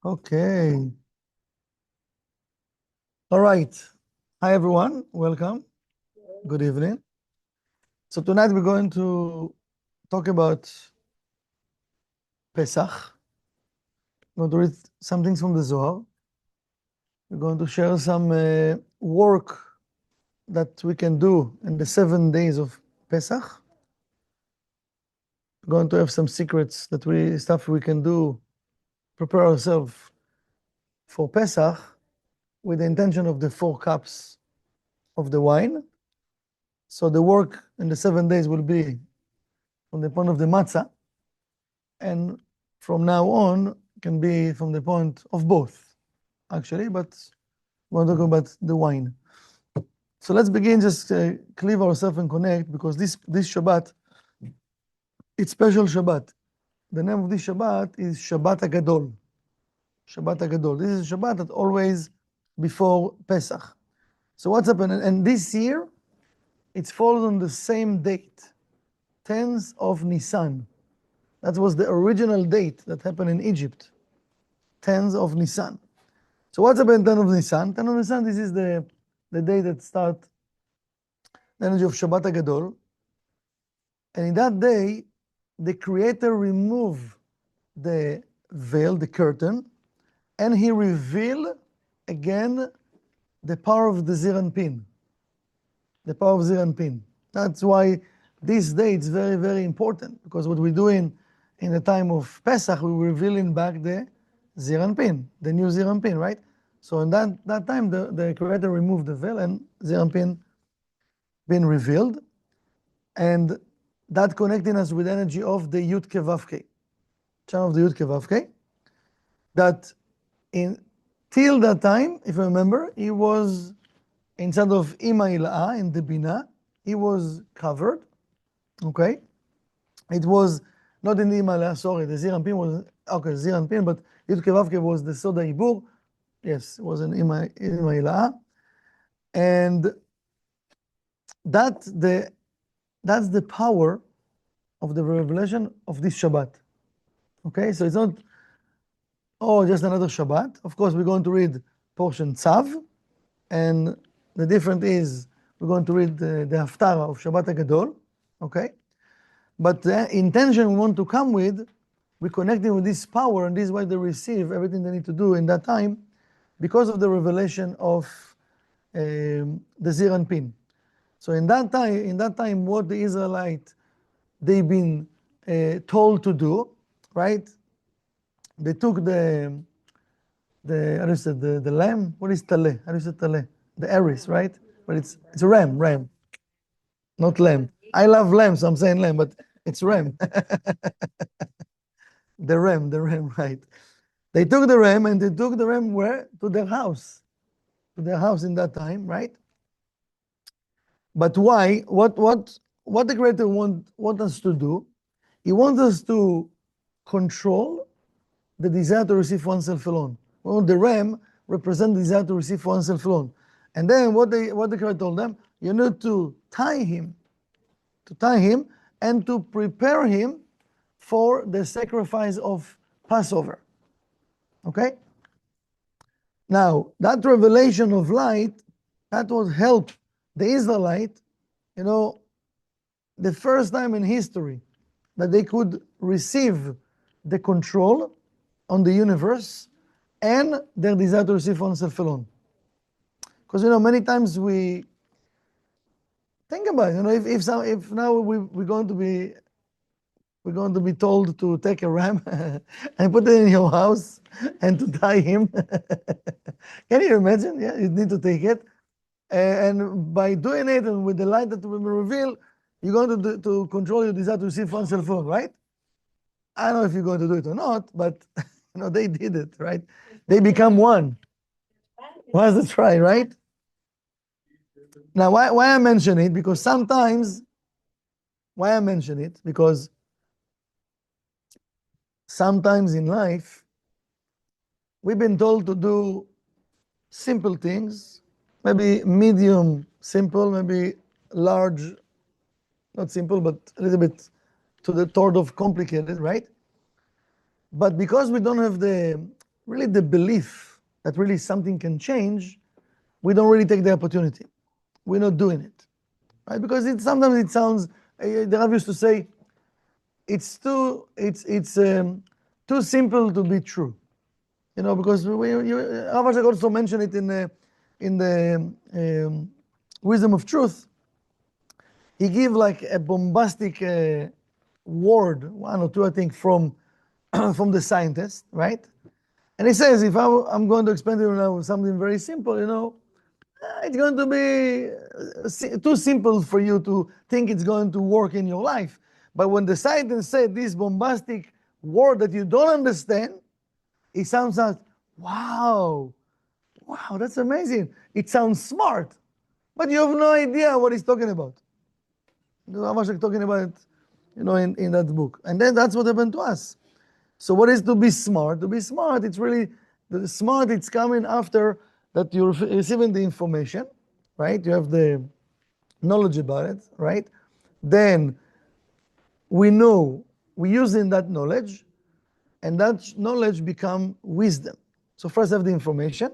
Okay. All right. Hi, everyone. Welcome. Good evening. So tonight we're going to talk about Pesach. We're going to read some things from the Zohar. We're going to share some work that we can do in the 7 days of Pesach. We're going to have some secrets stuff we can do, prepare ourselves for Pesach with the intention of the 4 cups of the wine. So the work in the 7 days will be from the point of the Matzah, and from now on can be from the point of both, actually, but we're talking about the wine. So let's begin, just cleave ourselves and connect, because this Shabbat, it's special Shabbat. The name of this Shabbat is Shabbat Hagadol. Shabbat Hagadol. This is a Shabbat that always before Pesach. So what's happened? And this year, it falls on the same date, 10th of Nisan. That was the original date that happened in Egypt, 10th of Nisan. So what's happened 10th of Nisan? 10th of Nisan, this is the day that starts the energy of Shabbat Hagadol. And in that day, the Creator removed the veil, the curtain, and He revealed again the power of the Zir and Pin. The power of Zir and Pin. That's why this day is very, very important, because what we're doing in the time of Pesach, we're revealing back the Zir and Pin, the new Zir and Pin, right? So in that time, the Creator removed the veil and Zir and Pin been revealed, and that connecting us with energy of the Yud Ke Vav Ke, channel of the Yud Ke Vav Ke, that till that time, if you remember, he was, instead of Ima Ila'ah, in the Bina, he was covered, okay? It was not in the Ima Ila'ah, sorry, the Zir and Pin was, okay, Zir and Pin, but Yud Ke Vav Ke was the Soda Ibur, yes, it was an Ima Ila'ah, and that's the power of the revelation of this Shabbat. Okay, so it's not, just another Shabbat. Of course, we're going to read portion Tzav, and the difference is we're going to read the Haftarah of Shabbat Hagadol. Okay, but the intention we want to come with, we're connecting with this power, and this is why they receive everything they need to do in that time, because of the revelation of the Zir and Pin. So in that time, what the Israelite they've been told to do, right? They took the how do you say, the lamb? What is taleh? How do you say taleh? The eris, right? But it's a ram, not lamb. I love lamb, so I'm saying lamb, but it's ram. The ram, right? They took the ram, and they took the ram where? To their house. To their house in that time, right? But why? What the Creator want us to do? He wants us to control the desire to receive oneself alone. Well, the ram represents the desire to receive oneself alone. And then what the Creator told them, you need to tie him and to prepare him for the sacrifice of Passover. Okay? Now, that revelation of light, that would help the Israelite, the first time in history that they could receive the control on the universe and their desire to receive oneself alone. Because many times we think about it, if now we're going to be told to take a ram and put it in your house and to tie him. Can you imagine? Yeah, you need to take it, and by doing it and with the light that will be revealed, you're going to control your desire to receive oneself alone, right? I don't know if you're going to do it or not, but they did it, right? They become one. What's the try, right? Now, why I mention it? Because sometimes in life, we've been told to do simple things, maybe medium simple, maybe large, not simple, but a little bit toward of complicated, right? But because we don't have the really the belief that really something can change, we don't really take the opportunity. We're not doing it, right? Because sometimes it sounds, the Rav used to say, it's too simple to be true, because Rav Ashak also mentioned it in the Wisdom of Truth. He gave like a bombastic word, one or two, I think, from from the scientist, right? And he says, if I'm going to explain to you now something very simple, it's going to be too simple for you to think it's going to work in your life. But when the scientist said this bombastic word that you don't understand, it sounds like, wow, that's amazing. It sounds smart, but you have no idea what he's talking about. How much I'm talking about it, in that book. And then that's what happened to us. So what is to be smart? To be smart, it's really, the smart, it's coming after that you're receiving the information, right? You have the knowledge about it, right? Then we're using that knowledge, and that knowledge become wisdom. So first I have the information,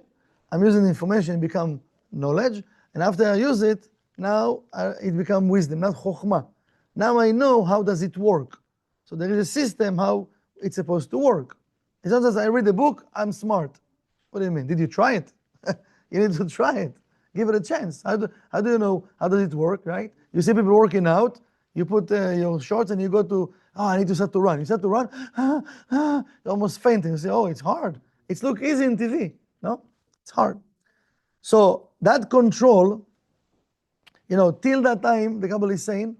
I'm using the information, it become knowledge, and after I use it, now it become wisdom, not chokhmah. Now I know how does it work. So there is a system how it's supposed to work. It's not as I read the book, I'm smart. What do you mean? Did you try it? You need to try it. Give it a chance. How do you know, how does it work, right? You see people working out, you put your shorts and you go to, I need to start to run. You start to run, you're almost fainting. You say, it's hard. It looks easy in TV. No, it's hard. So that control, till that time, the Kabbalah is saying,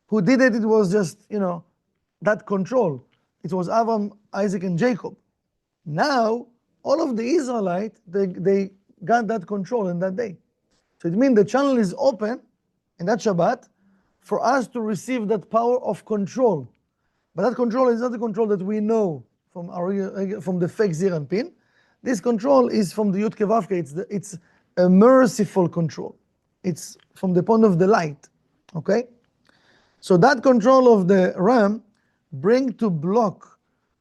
who did it, it was just, that control. It was Abraham, Isaac, and Jacob. Now, all of the Israelites, they got that control in that day. So it means the channel is open in that Shabbat for us to receive that power of control. But that control is not the control that we know from the fake Zir and Pin. This control is from the Yud Ke Vav Ke. It's a merciful control. It's from the point of the light. Okay? So that control of the ram bring to block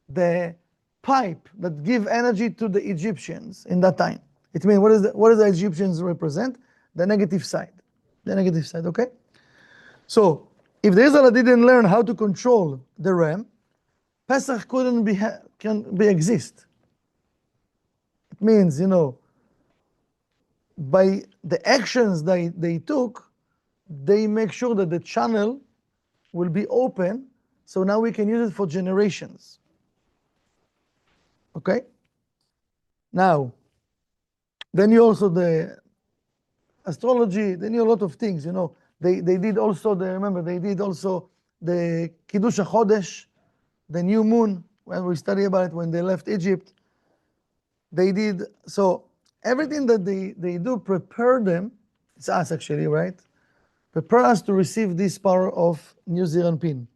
the pipe that give energy to the Egyptians in that time. It means what does the Egyptians represent? The negative side. The negative side, okay? So if the Israelites didn't learn how to control the ram, Pesach couldn't exist. It means, by the actions they took, they make sure that the channel will be open, so now we can use it for generations. Okay? Now, then you also the astrology, then you a lot of things, They did also they did also the Kiddush HaChodesh, the new moon, when we study about it when they left Egypt. They did, so everything that they do prepare them, it's us actually, right? Prepare us to receive this power of New Zealand Pin.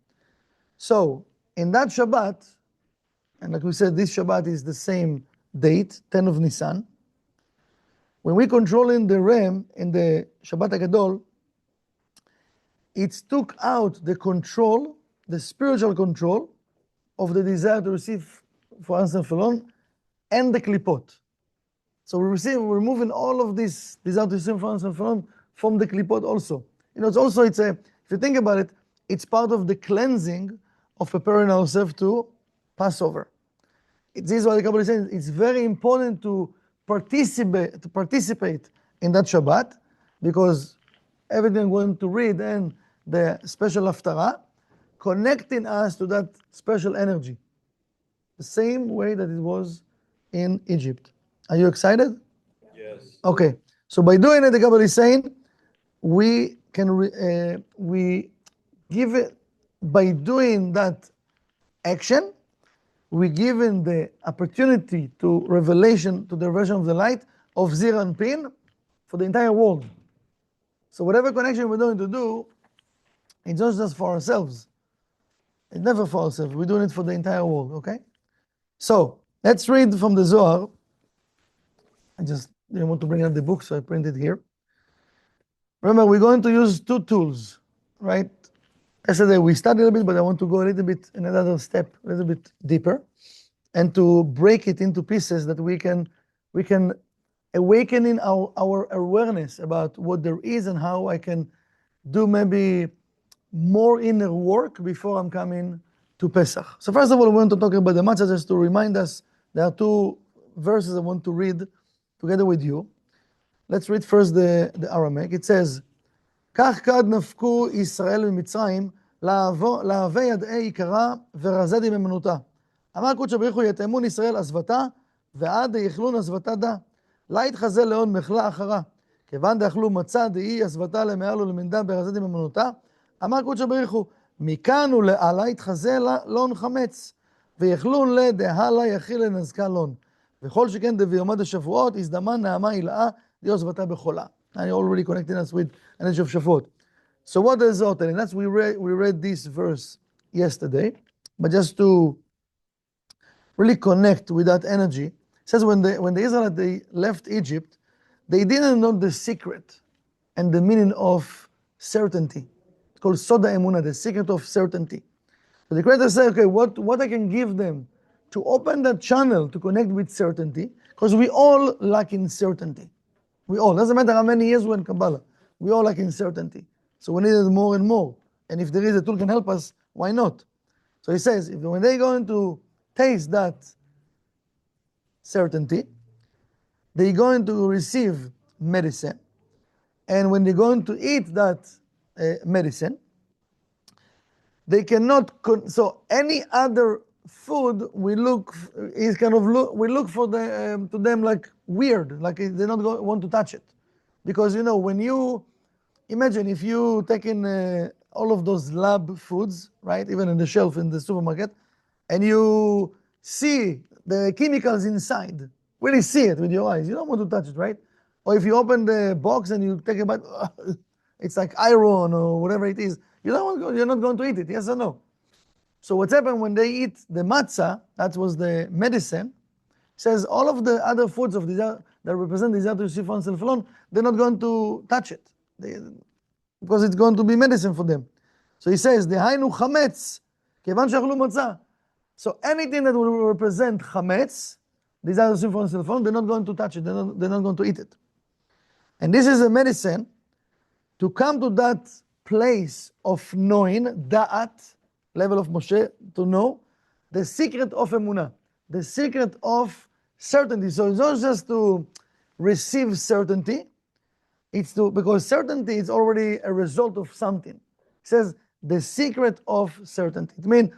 So, in that Shabbat, and like we said, this Shabbat is the same date, 10 of Nisan. When we controlling the ram in the Shabbat Hagadol, it took out the control, the spiritual control of the desire to receive for answer Falon and the klipot. So we're removing all of this desire to receive for answer Falon from the klipot also. If you think about it, it's part of the cleansing of preparing ourselves to Passover. This is what the Kabbalah is saying. It's very important to participate in that Shabbat, because everything we're going to read and the special haftarah connecting us to that special energy, the same way that it was in Egypt. Are you excited? Yes. Okay. So by doing it, the Kabbalah is saying we give it, by doing that action, we given the opportunity to the revelation of the light of Zir and Pin for the entire world. So whatever connection we're going to do, it's not just for ourselves. It's never for ourselves. We're doing it for the entire world, okay? So let's read from the Zohar. I just didn't want to bring out the book, so I printed here. Remember, we're going to use two tools, right? Yesterday we studied a little bit, but I want to go a little bit in another step, a little bit deeper. and to break it into pieces that we can awaken in our awareness about what there is and how I can do maybe more inner work before I'm coming to Pesach. So first of all, we want to talk about the Matzah just to remind us. There are two verses I want to read together with you. Let's read first the Aramaic. It says, כך כד נפקו ישראל ממצרים, להווה ידעי יקרה ורזדי ממנותה. אמר קודש ברוך הוא יתאמון ישראל עזבתה, ועד יכלון עזבתה דה. לה יתחזה לאון מחלה אחרה. כיוון דאכלו מצה דהי עזבתה למעל ולמנדה ברזדי ממנותה. אמר קודש ברוך הוא, מכאן ולעלה יתחזה לאון חמץ, ויכלון לדהלה יכיל לנזקה לון. וכל שכן דביומד השבועות, הזדמן נעמה הילאה, די עזבתה בחולה. I already connected us with energy of Shavuot. So what does Zohar tell? And that's we read this verse yesterday, but just to really connect with that energy, it says when the Israelites they left Egypt, they didn't know the secret and the meaning of certainty. It's called Soda Emunah, the secret of certainty. So the Creator said, okay, what I can give them to open that channel to connect with certainty, because we all lack in certainty. We all, doesn't matter how many years we're in Kabbalah, we all lack in certainty. So we need it more and more. And if there is a tool can help us, why not? So he says, when they're going to taste that certainty, they're going to receive medicine. And when they're going to eat that medicine, they cannot, so any other food we look for to them like weird, like they're not going want to touch it, because when you imagine if you take in all of those lab foods, right, even in the shelf in the supermarket, and you see the chemicals inside, really see it with your eyes, you don't want to touch it, right? Or if you open the box and you take a bite, it's like iron or whatever it is, you're not going to eat it, yes or no? So what's happened when they eat the matzah, that was the medicine, says all of the other foods of desire that represent desire to receive for oneself alone, they're not going to touch it, because it's going to be medicine for them. So he says, "Dehainu chametz, kevan she'achlu matzah." So anything that will represent chametz, desire to receive for oneself alone, they're not going to touch it. They're not going to eat it. And this is a medicine to come to that place of knowing, da'at, level of Moshe, to know the secret of emunah, the secret of certainty. So it's not just to receive certainty, it's because certainty is already a result of something. It says the secret of certainty. It means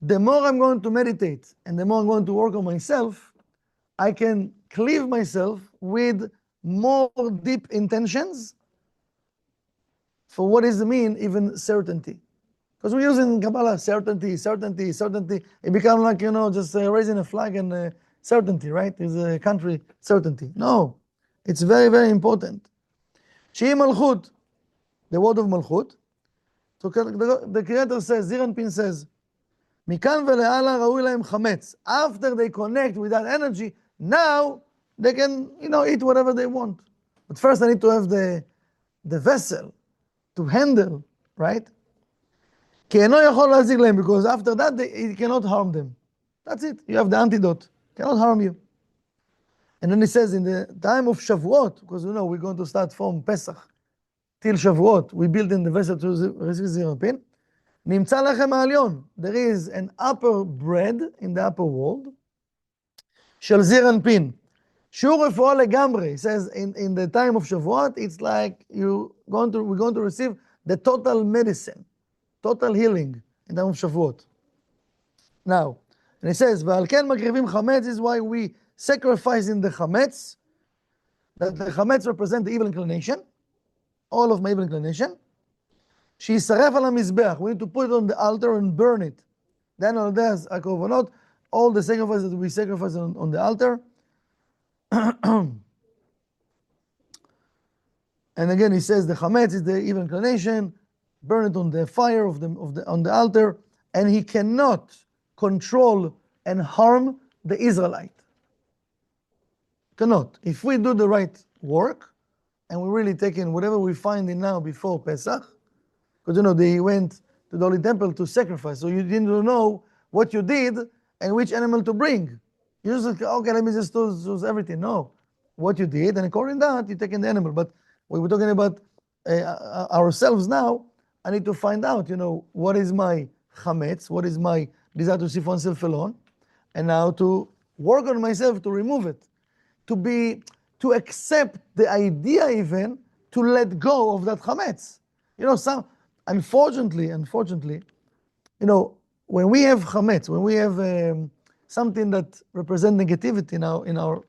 the more I'm going to meditate and the more I'm going to work on myself, I can cleave myself with more deep intentions for what is the mean, even certainty. Because we use in Kabbalah certainty. It becomes like, just raising a flag and certainty, right? It's a country certainty. No, it's very, very important. Shehi Malchut, the word of Malchut. So the Creator says, Zir Anpin says, Mikan ve'le'ala raui lahem chametz. After they connect with that energy, now they can, eat whatever they want. But first I need to have the vessel to handle, right? Because after that, it cannot harm them. That's it. You have the antidote. Cannot harm you. And then he says, in the time of Shavuot, because we're going to start from Pesach till Shavuot, we build in the vessel to receive Zirapin. Nimtza lechem ha'alyon. There is an upper bread in the upper world. Shel Zir Anpin. Shur refuah legamre. He says, in the time of Shavuot, it's like we're going to receive the total medicine. Total healing in the time of Shavuot. Now, and he says, "V'al ken makrivim chametz," is why we sacrifice in the chametz. That the chametz represent the evil inclination, all of my evil inclination. She'yisaref al hamizbeach. We need to put it on the altar and burn it. Then all there's a korbanot, all the sacrifices that we sacrifice on the altar. And again, he says the chametz is the evil inclination. Burn it on the fire on the altar, and he cannot control and harm the Israelite. Cannot. If we do the right work, and we really take in whatever we find in now before Pesach, because they went to the Holy Temple to sacrifice, so you didn't know what you did, and which animal to bring. You just like, okay, let me just choose everything. No, what you did, and according to that, you take in the animal. But when we're talking about ourselves now, I need to find out, what is my chametz, what is my desire to see for oneself alone, and now to work on myself to remove it, to accept the idea even to let go of that chametz. Unfortunately, when we have chametz, when we have something that represents negativity now in our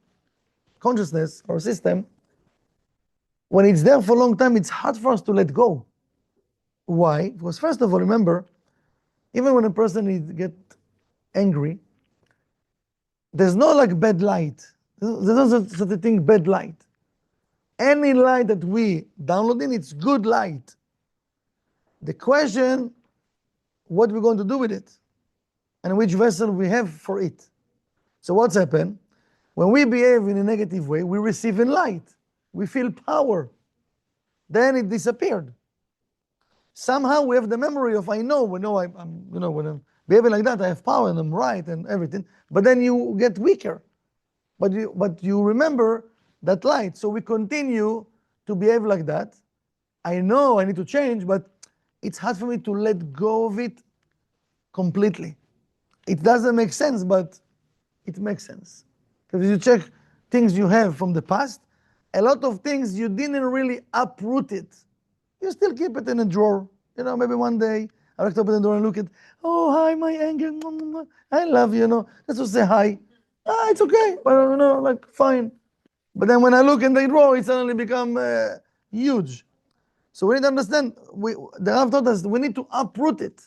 consciousness, our system, when it's there for a long time, it's hard for us to let go. Why? Because first of all, remember, even when a person get angry, there's no like bad light. There's no such a thing, bad light. Any light that we download in, it's good light. The question, what we're going to do with it, and which vessel we have for it. So what's happened? When we behave in a negative way, we receive in light. We feel power. Then it disappeared. Somehow we have the memory of when I'm behaving like that, I have power and I'm right and everything. But then you get weaker. But you remember that light. So we continue to behave like that. I know I need to change, but it's hard for me to let go of it completely. It doesn't make sense, but it makes sense. Because if you check things you have from the past, a lot of things you didn't really uproot it. You still keep it in a drawer. Maybe one day I like to open the door and look at, oh, hi, my anger. I love you, Let's just say hi. It's okay. But, fine. But then when I look in the drawer, it suddenly become huge. So we need to understand, the Rav taught us we need to uproot it.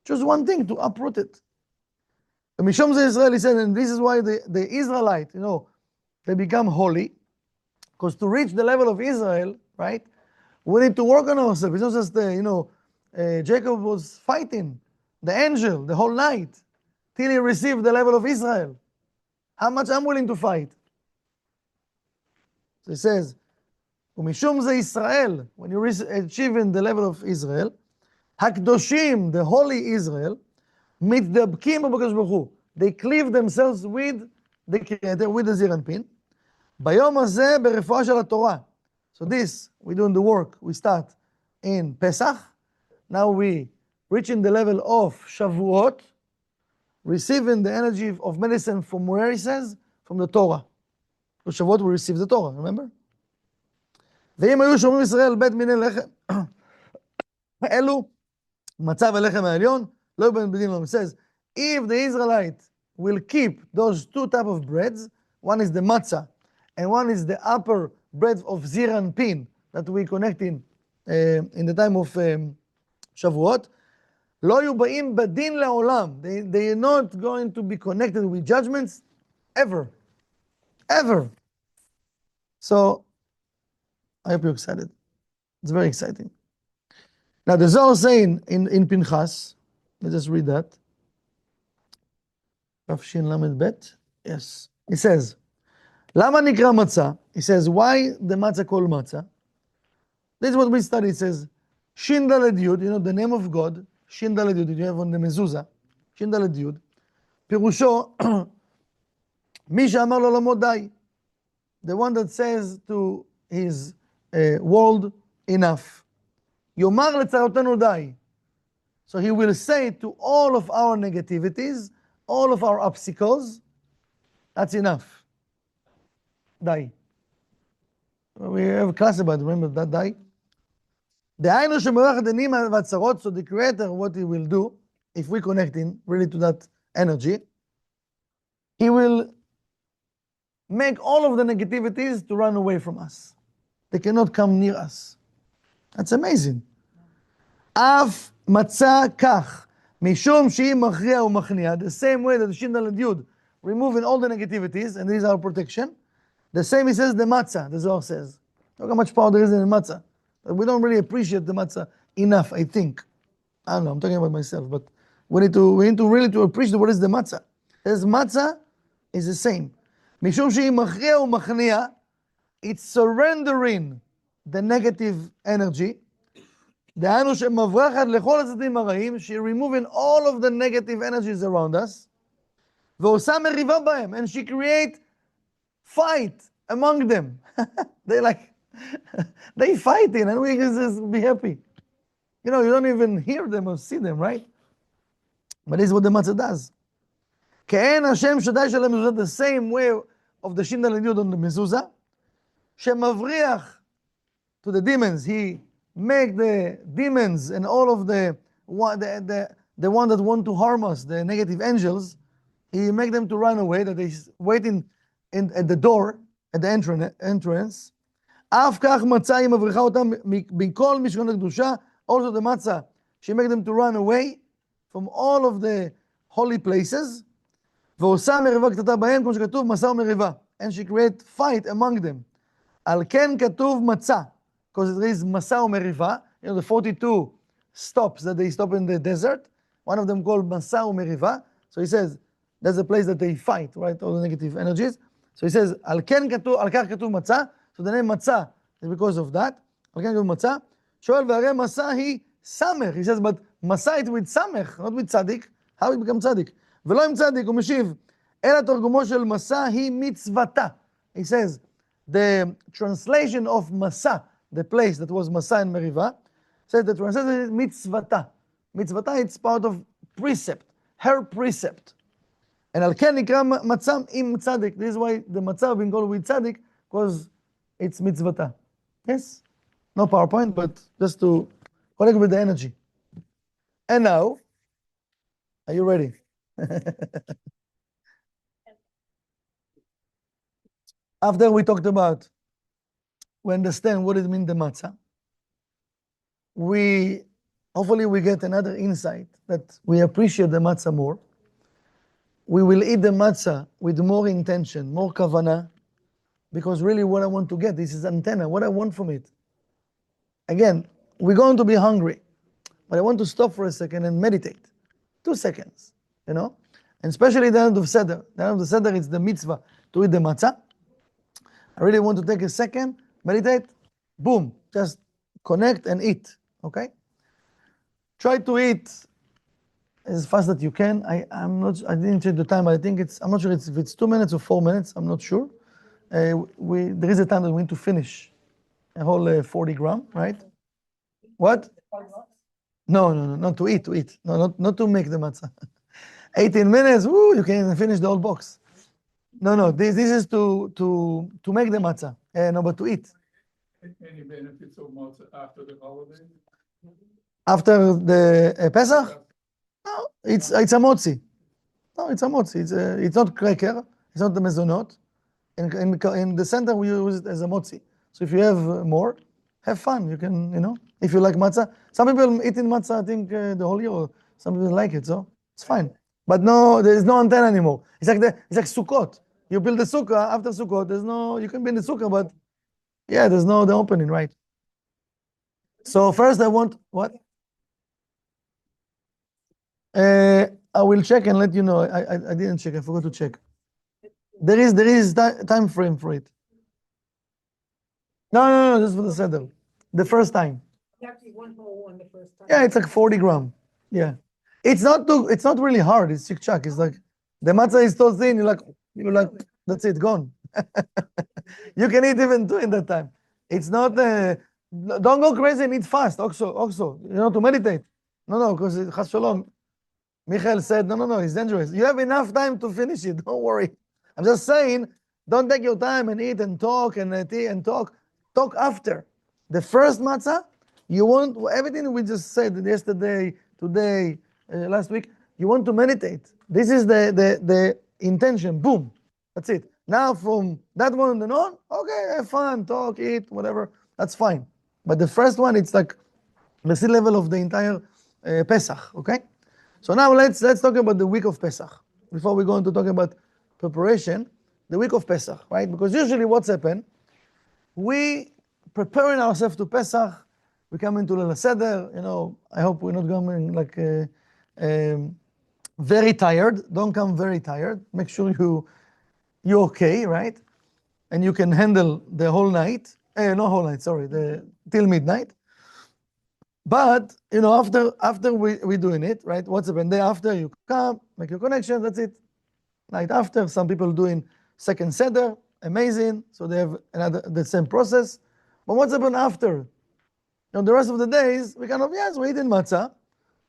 Just one thing, to uproot it. The Mishum Israel, he said, and this is why the Israelite, they become holy, because to reach the level of Israel, right, we need to work on ourselves. It's not just, Jacob was fighting the angel the whole night till he received the level of Israel. How much I'm willing to fight? So he says, Umishum ze Israel, when you achieve in the level of Israel, Hakdoshim, the holy Israel, mitdabkim b'Hakadosh Baruch Hu. They cleave themselves with the Creator, with the Zir Anpin. Bayom hazeh berefuah shel Torah. So this, we do in the work, we start in Pesach. Now we reach in the level of Shavuot, receiving the energy of medicine from where he says? From the Torah. So Shavuot we receive the Torah, remember? ואם היו שומרים ישראל בית מיני לחם, אלו, מצה ולחם העליון, לא יהיו בדין לו. It says, if the Israelite will keep those two type of breads, one is the matzah, and one is the upper bread of zir and pin, that we connect in the time of Shavuot, לא יהיו באים בדין לעולם. They are not going to be connected with judgments ever. Ever. So, I hope you're excited. It's very exciting. Now, the Zohar saying in Pinchas, let's just read that. Rav Shin Lamed Bet. Yes. He says, Lama nikra matzah? He says, why the matzah called matzah? This is what we study. It says, Shin Daled Yud, the name of God, Shin Daled Yud, you have on the mezuzah, Shin Daled Yud, Pirusho, Mi she'amar lo lamod dai. The one that says to his world, enough. Yomar letzarotenu dai. So he will say to all of our negativities, all of our obstacles, that's enough. Dai. We have a class about it, remember that dai? דהיינו שמרח דנים והצרות, so the Creator, what he will do, if we connect in really to that energy, he will make all of the negativities to run away from us. They cannot come near us. That's amazing. אף מצא כך, משום שהיא מכריע ומכניע, the same way that the Shin Daled Yud, removing all the negativities, and this is our protection, the same he says the Matzah, the Zohar says. Look how much power there is in the Matzah. We don't really appreciate the Matzah enough, I think. I don't know, I'm talking about myself, but we need to really to appreciate what is the Matzah. This Matzah is the same. משום שהיא מכריע ומכניע, it's surrendering the negative energy. דהיינו שמברחת לכל הצדדים הרעים, she removing all of the negative energies around us. ועושה מריבה בהם, and she create fight among them. They like, they fighting, and we just be happy. You know, you don't even hear them or see them, right? But this is what the matzah does. כעין השם שדי של המזוזה, the same way of the שין הלידות on the mezuzah, שמבריח to the demons. He make the demons and all of the one that want to harm us, the negative angels, he make them to run away, that they waiting at the door, at the entrance. אף כך מצה היא מבריחה אותם מכל משכן הקדושה, also the matzah, she make them to run away from all of the holy places, ועושה מריבה קטטה בהם, כמו שכתוב, מסע ומריבה, and she create fight among them. על כן כתוב מצה, because there is מסע ומריבה, you know, the 42 stops that they stop in the desert, one of them called מסע ומריבה, so he says, that's the place that they fight, right, all the negative energies. So he says, על כך כתוב מצה, so the name מצה is because of that, על כן כתוב מצה, שואל והרי מסע היא סמך, he says, but מסע it with סמך, not with צדיק, how it become צדיק? ולא עם צדיק, הוא משיב, אלא תרגומו של מסע היא מצוותה. He says, the translation of מסע, the place that was מסע and מריבה, says the translation is מצוותה. מצוותה, it's part of precept, her precept. And על כן נקרא מצה עם צדיק. This is why the מצה being called with צדיק, because it's מצוותה. Yes? No PowerPoint, but just to connect with the energy. And now, are you ready? After we talked about, we understand what it means the matzah, hopefully we get another insight that we appreciate the matzah more. We will eat the matzah with more intention, more kavanah, because really what I want to get, this is antenna, what I want from it. Again, we're going to be hungry, but I want to stop for a second and meditate. 2 seconds, you know? And especially the end of Seder. The end of the Seder, it's the mitzvah to eat the matzah. I really want to take a second, meditate, boom, just connect and eat, okay? Try to eat as fast as you can. I didn't check the time, but I think I'm not sure if it's 2 minutes or 4 minutes, I'm not sure. There is a time that we need to finish a whole 40 gram, right? What? No, not to eat. No, not to make the matzah. 18 minutes, woo, you can finish the whole box. No, this is to make the matzah, no, but to eat. Any benefits of matzah after the holiday? After the Pesach? No, it's a motzi. No, it's a motzi. It's not cracker. It's not the mezonot. In the center, we use it as a motzi. So if you have more, have fun. You can, if you like matzah. Some people eat in matzah, I think, the whole year. Or some people like it, so it's fine. But no, there is no antenna anymore. It's like Sukkot. You build the sukkah, after Sukkot, you can be in the sukkah, but yeah, there's no the opening, right? So first I want, what? I will check and let you know. I didn't check, I forgot to check. There is time frame for it. No, just for the Seder. The first time. One whole one the first time. Yeah, it's like 40 gram. Yeah. It's not really hard. It's chick-chack. It's like, the matzah is so thin, you're like, that's it, gone. You can eat even 2 in that time. It's not, don't go crazy and eat fast, also, to meditate. No, because Chas Shalom, Michael said, no, it's dangerous. You have enough time to finish it, don't worry. I'm just saying, don't take your time and eat and talk and tea and talk. Talk after. The first matzah, you want, everything we just said yesterday, today, last week, you want to meditate. This is the intention, boom, that's it. Now from that moment on, okay, have fun, talk, eat, whatever, that's fine. But the first one, it's like the sea level of the entire Pesach, okay? So now let's talk about the week of Pesach. Before we go on to talk about preparation, the week of Pesach, right? Because usually what's happened, we preparing ourselves to Pesach, we come into Leil Seder, I hope we're not coming like very tired. Don't come very tired. Make sure you're okay, right? And you can handle the whole night. Not whole night, sorry, till midnight. But, after we're doing it, right? What's happened? Day after, you come, make your connection, that's it. night after. Some people doing second seder, amazing. So they have the same process. But what's happened after? The rest of the days, we yes, we're eating matzah,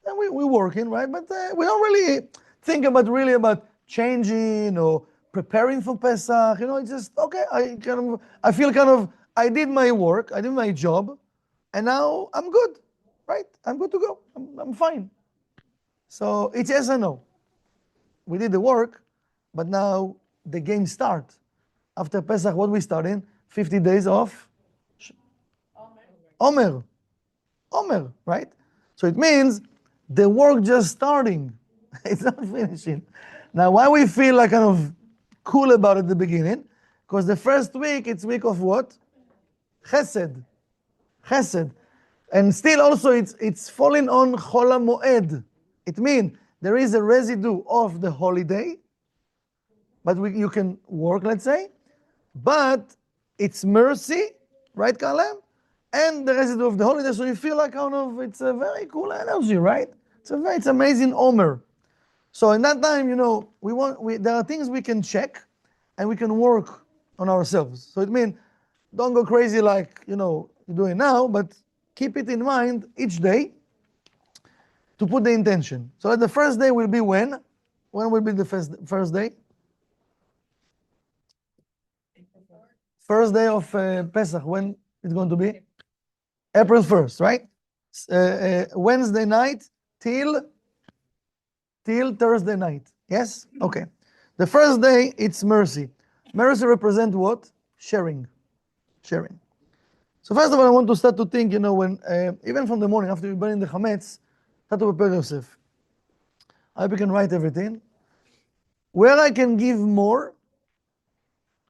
and we're working, right? But we don't really think about changing or preparing for Pesach. It's just, okay, I feel I did my work, I did my job, and now I'm good, right? I'm good to go. I'm fine. So it's yes and no. We did the work, but now the game starts. After Pesach, what we start in? 50 days of Omer. Omer, right? So it means the work just starting. It's not finishing. Now, why we feel like kind of cool about it at the beginning? Because the first week, it's week of what? Chesed. Chesed. And still also it's falling on Chol HaMoed. It means there is a residue of the holiday, but you can work, let's say, but it's mercy, right, Kalem? And the residue of the holiday, so you feel like it's a very cool energy, right? It's amazing Omer. So in that time, there are things we can check, and we can work on ourselves. So it means don't go crazy like you're doing now, but keep it in mind each day to put the intention. So the first day will be when? When will be the first day? First day of Pesach. When it's going to be? April 1st, right? Wednesday night till Thursday night. Yes? Okay. The first day, it's mercy. Mercy represents what? Sharing. Sharing. So first of all, I want to start to think, when, even from the morning, after you burn the chametz, start to prepare yourself. I hope you can write everything. Where I can give more,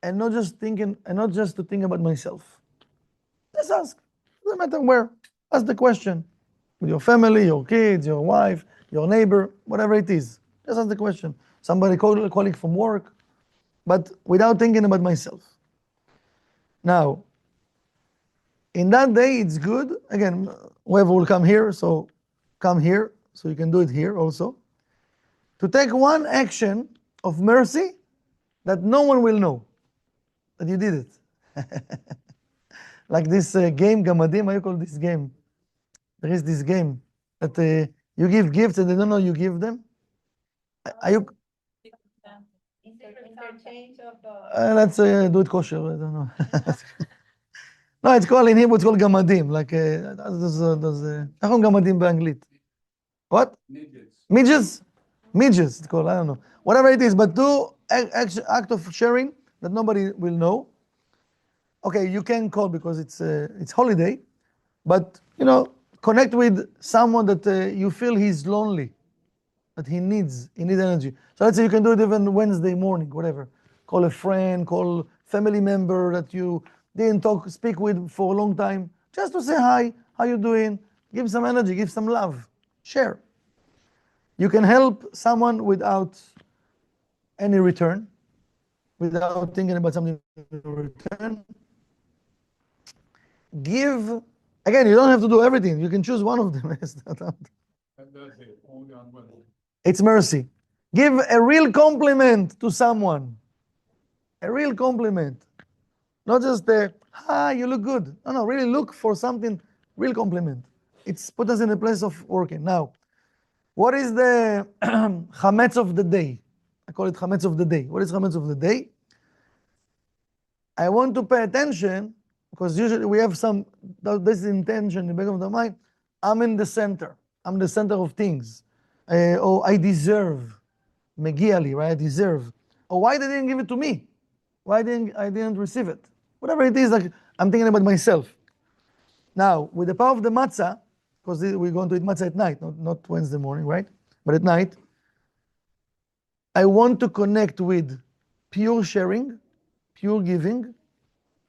and not just to think about myself. Just ask. Doesn't matter where. Ask the question. With your family, your kids, your wife, your neighbor, whatever it is. Just ask the question. Somebody call a colleague from work, but without thinking about myself. Now, in that day, it's good. Again, whoever will come here, so come here, so you can do it here also. To take one action of mercy that no one will know that you did it. Like this game, Gamadim, how you call this game? There is this game that you give gifts and they don't know you give them. Are you? Interchange of Let's do it kosher. I don't know. No, it's called in Hebrew. It's called Gamadim. Like איך אומרים גמדים באנגלית? What? Midges. Midges. It's called. I don't know. Whatever it is, but do act of sharing that nobody will know. Okay, you can call because it's holiday, but connect with someone that you feel he's lonely, that he needs energy. So let's say you can do it even Wednesday morning, whatever. Call a friend, call family member that you didn't speak with for a long time, just to say hi, how you doing? Give some energy, give some love, share. You can help someone without any return, without thinking about something in return. Give, again, you don't have to do everything. You can choose one of them. And that's it, only on Wednesday. It's mercy. Give a real compliment to someone. A real compliment. Not just hi, you look good. No, really look for something, real compliment. It's put us in a place of working. Now, what is the chametz of the day? I call it chametz of the day. What is chametz of the day? I want to pay attention, because usually we have this intention in the back of the mind. I'm in the center. I'm the center of things. Or I deserve. Megiali, right? I deserve. Or why they didn't give it to me? Why I didn't receive it? Whatever it is, like I'm thinking about myself. Now, with the power of the matzah, because we're going to eat matzah at night, not Wednesday morning, right? But at night, I want to connect with pure sharing, pure giving,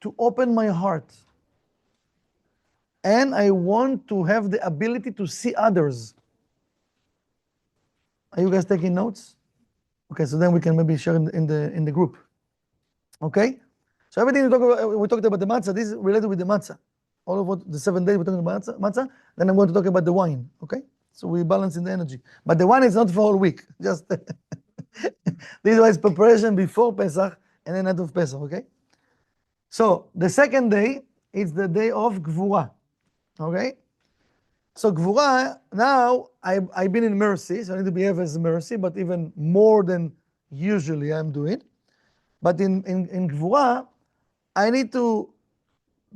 to open my heart. And I want to have the ability to see others. Are you guys taking notes? Okay, so then we can maybe share in the group. Okay? So everything we talked about the matzah, this is related with the matzah. All of what the 7 days we're talking about matzah, then I'm going to talk about the wine. Okay? So we balance in the energy. But the wine is not for all week. Just This was preparation before Pesach and then out of Pesach, okay? So the second day, it's the day of Gvura, okay? So Gvura, now I've been in mercy, so I need to behave as mercy, but even more than usually I'm doing. But in Gvura, I need to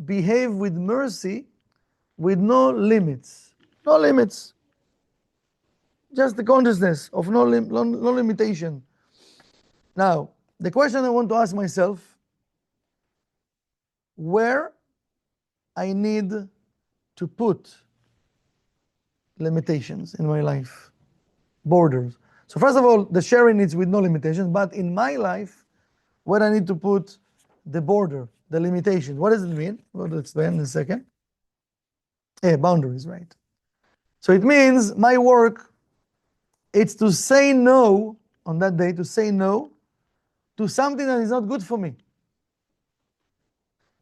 behave with mercy with no limits. No limits. Just the consciousness of no limitation. Now, the question I want to ask myself, where I need to put limitations in my life, borders. So first of all, the sharing is with no limitations, but in my life, where I need to put the border, the limitation. What does it mean? We'll explain in a second. Yeah, boundaries, right. So it means my work, it's to say no on that day, to say no to something that is not good for me.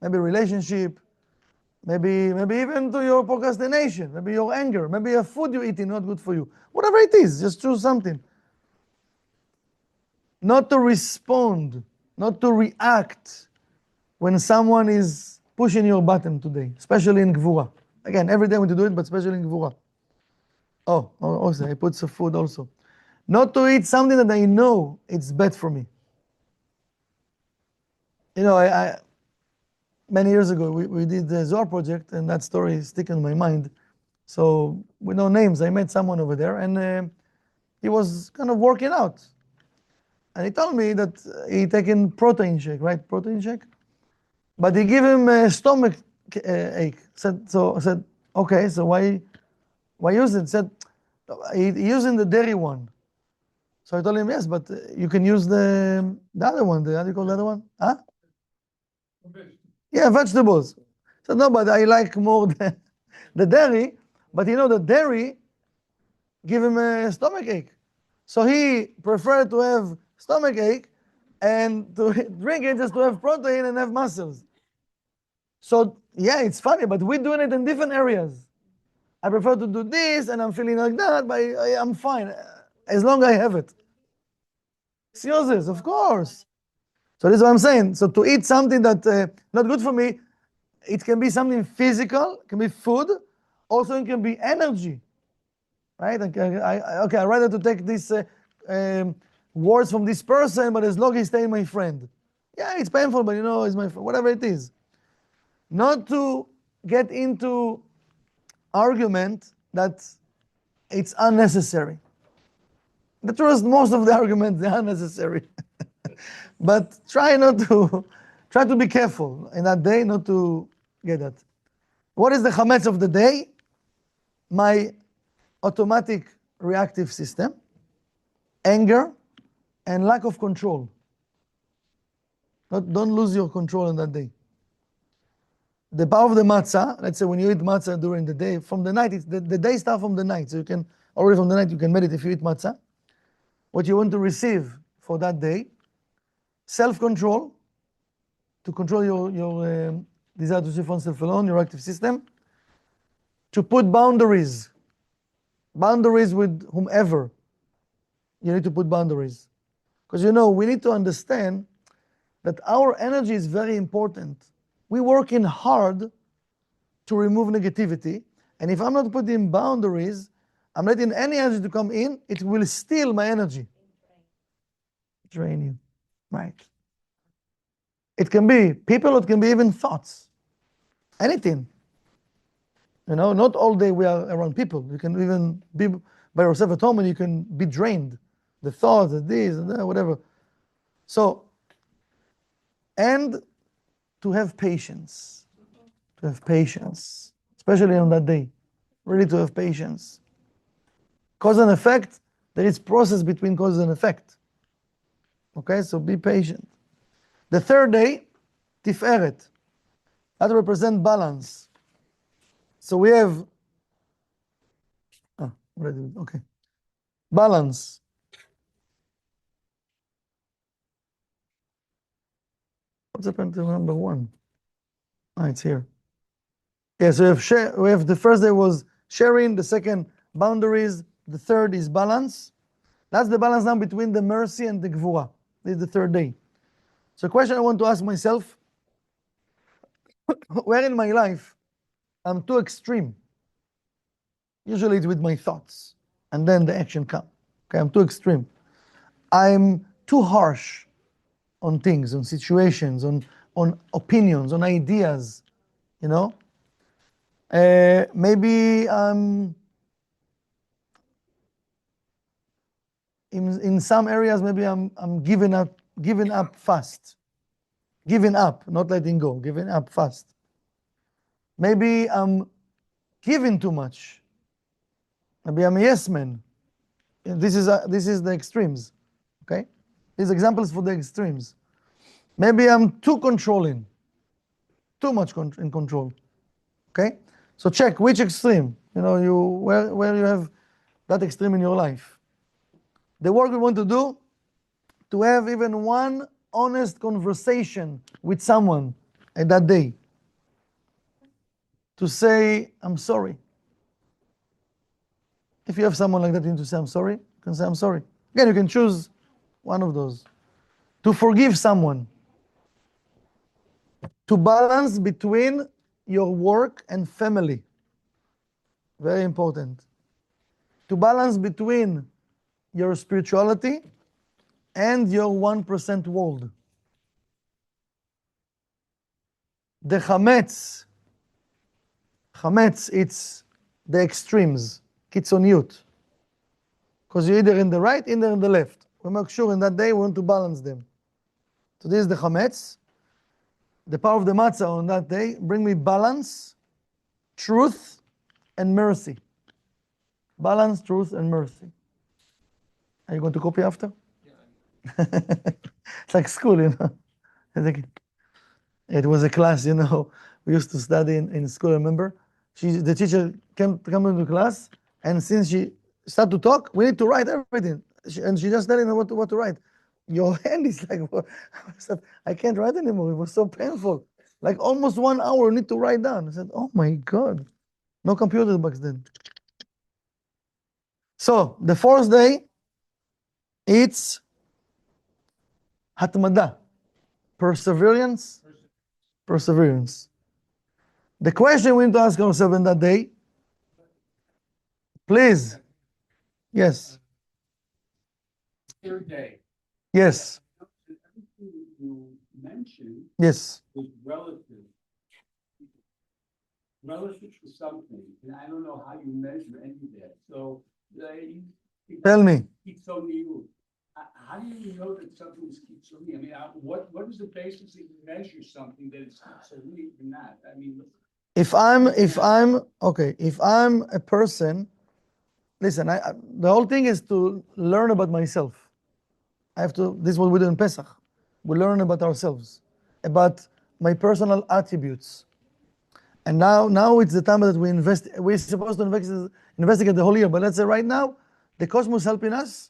Maybe relationship, maybe even to your procrastination, maybe your anger, maybe your food you're eating not good for you. Whatever it is, just choose something. Not to respond, not to react when someone is pushing your button today, especially in Gvura. Again, every day I want to do it, but especially in Gvura. Oh, also, I put some food also. Not to eat something that I know it's bad for me. You know, I many years ago, we did the Zohar project, and that story is sticking in my mind. So, with no names, I met someone over there, and he was kind of working out. And he told me that he taken protein shake, right? Protein shake. But he gave him a stomach ache. So I said, okay, so why use it? He said, he using the dairy one. So I told him, yes, but you can use the other one. How do you call the other one? Huh? Yeah, vegetables. So no, but I like more the dairy. But you know, the dairy give him a stomach ache. So he preferred to have stomach ache and to drink it just to have protein and have muscles. So yeah, it's funny, but we're doing it in different areas. I prefer to do this and I'm feeling like that, but I'm fine as long as I have it. Excuses, of course. So this is what I'm saying. So to eat something that not good for me, it can be something physical, it can be food, also it can be energy, right? Okay, I'd rather to take these words from this person, but as long as he stay my friend. Yeah, it's painful, but you know, it's my friend, whatever it is. Not to get into argument that it's unnecessary. The truth, most of the arguments are unnecessary. But try to be careful in that day not to get that. What is the chametz of the day? My automatic reactive system, anger, and lack of control. Don't lose your control on that day. The power of the matzah, let's say when you eat matzah during the day, from the night, the day starts from the night. So you can, already from the night, you can meditate if you eat matzah. What you want to receive for that day, self-control, to control your desire to see for oneself alone, your active system, to put boundaries with whomever. You need to put boundaries. Because you know, we need to understand that our energy is very important. We're working hard to remove negativity, and if I'm not putting boundaries, I'm letting any energy to come in, it will steal my energy. Drain you. Right. It can be people, it can be even thoughts. Anything. You know, not all day we are around people. You can even be by yourself at home and you can be drained. The thoughts, the this, and that, whatever. So, and to have patience. To have patience. Especially on that day. Really to have patience. Cause and effect, there is process between cause and effect. Okay, so be patient. The third day, tiferet. That represents balance. So we have, okay, balance. What's happened to number one? It's here. Yeah, so we have the first day was sharing, the second boundaries, the third is balance. That's the balance now between the mercy and the gvura. This is the third day. So, a question I want to ask myself: where in my life I'm too extreme? Usually, it's with my thoughts, and then the action comes. Okay, I'm too extreme. I'm too harsh on things, on situations, on opinions, on ideas. You know, maybe in some areas, maybe I'm giving up fast. Giving up, not letting go, giving up fast. Maybe I'm giving too much. Maybe I'm a yes man. This is the extremes. Okay, these examples for the extremes. Maybe I'm too controlling, too much in control. Okay, so check which extreme. You know, where you have that extreme in your life. The work we want to do, to have even one honest conversation with someone at that day. To say, I'm sorry. If you have someone like that, you need to say, I'm sorry. You can say, I'm sorry. Again, you can choose one of those. To forgive someone. To balance between your work and family. Very important. To balance between your spirituality and your 1% world. The chametz, it's the extremes, kitzoniyut. Because you're either in the right, either in the left. We make sure in that day we want to balance them. So this is the chametz. The power of the matzah on that day, bring me balance, truth, and mercy. Balance, truth, and mercy. Are you going to copy after? Yeah. It's like school, you know. It was a class, you know, we used to study in school, remember? The teacher came into class, and since she started to talk, we need to write everything. And she just telling her what to write. Your hand is like, I said, I can't write anymore. It was so painful. Like almost 1 hour, need to write down. I said, oh my God. No computer back then. So, the fourth day, it's hatmada, perseverance. Perseverance. The question we need to ask ourselves in that day, please. Yes. Third day. Yes. Everything you mentioned Yes. was relative to something, and I don't know how you measure any of that. So, Tell me. How do you know that something is kitzoni? I mean, what is the basis that you measure something that is kitzoni or not? I mean, if I'm a person, listen, the whole thing is to learn about myself. This is what we do in Pesach. We learn about ourselves, about my personal attributes. And now it's the time that we're supposed to investigate the whole year, but let's say right now, the cosmos helping us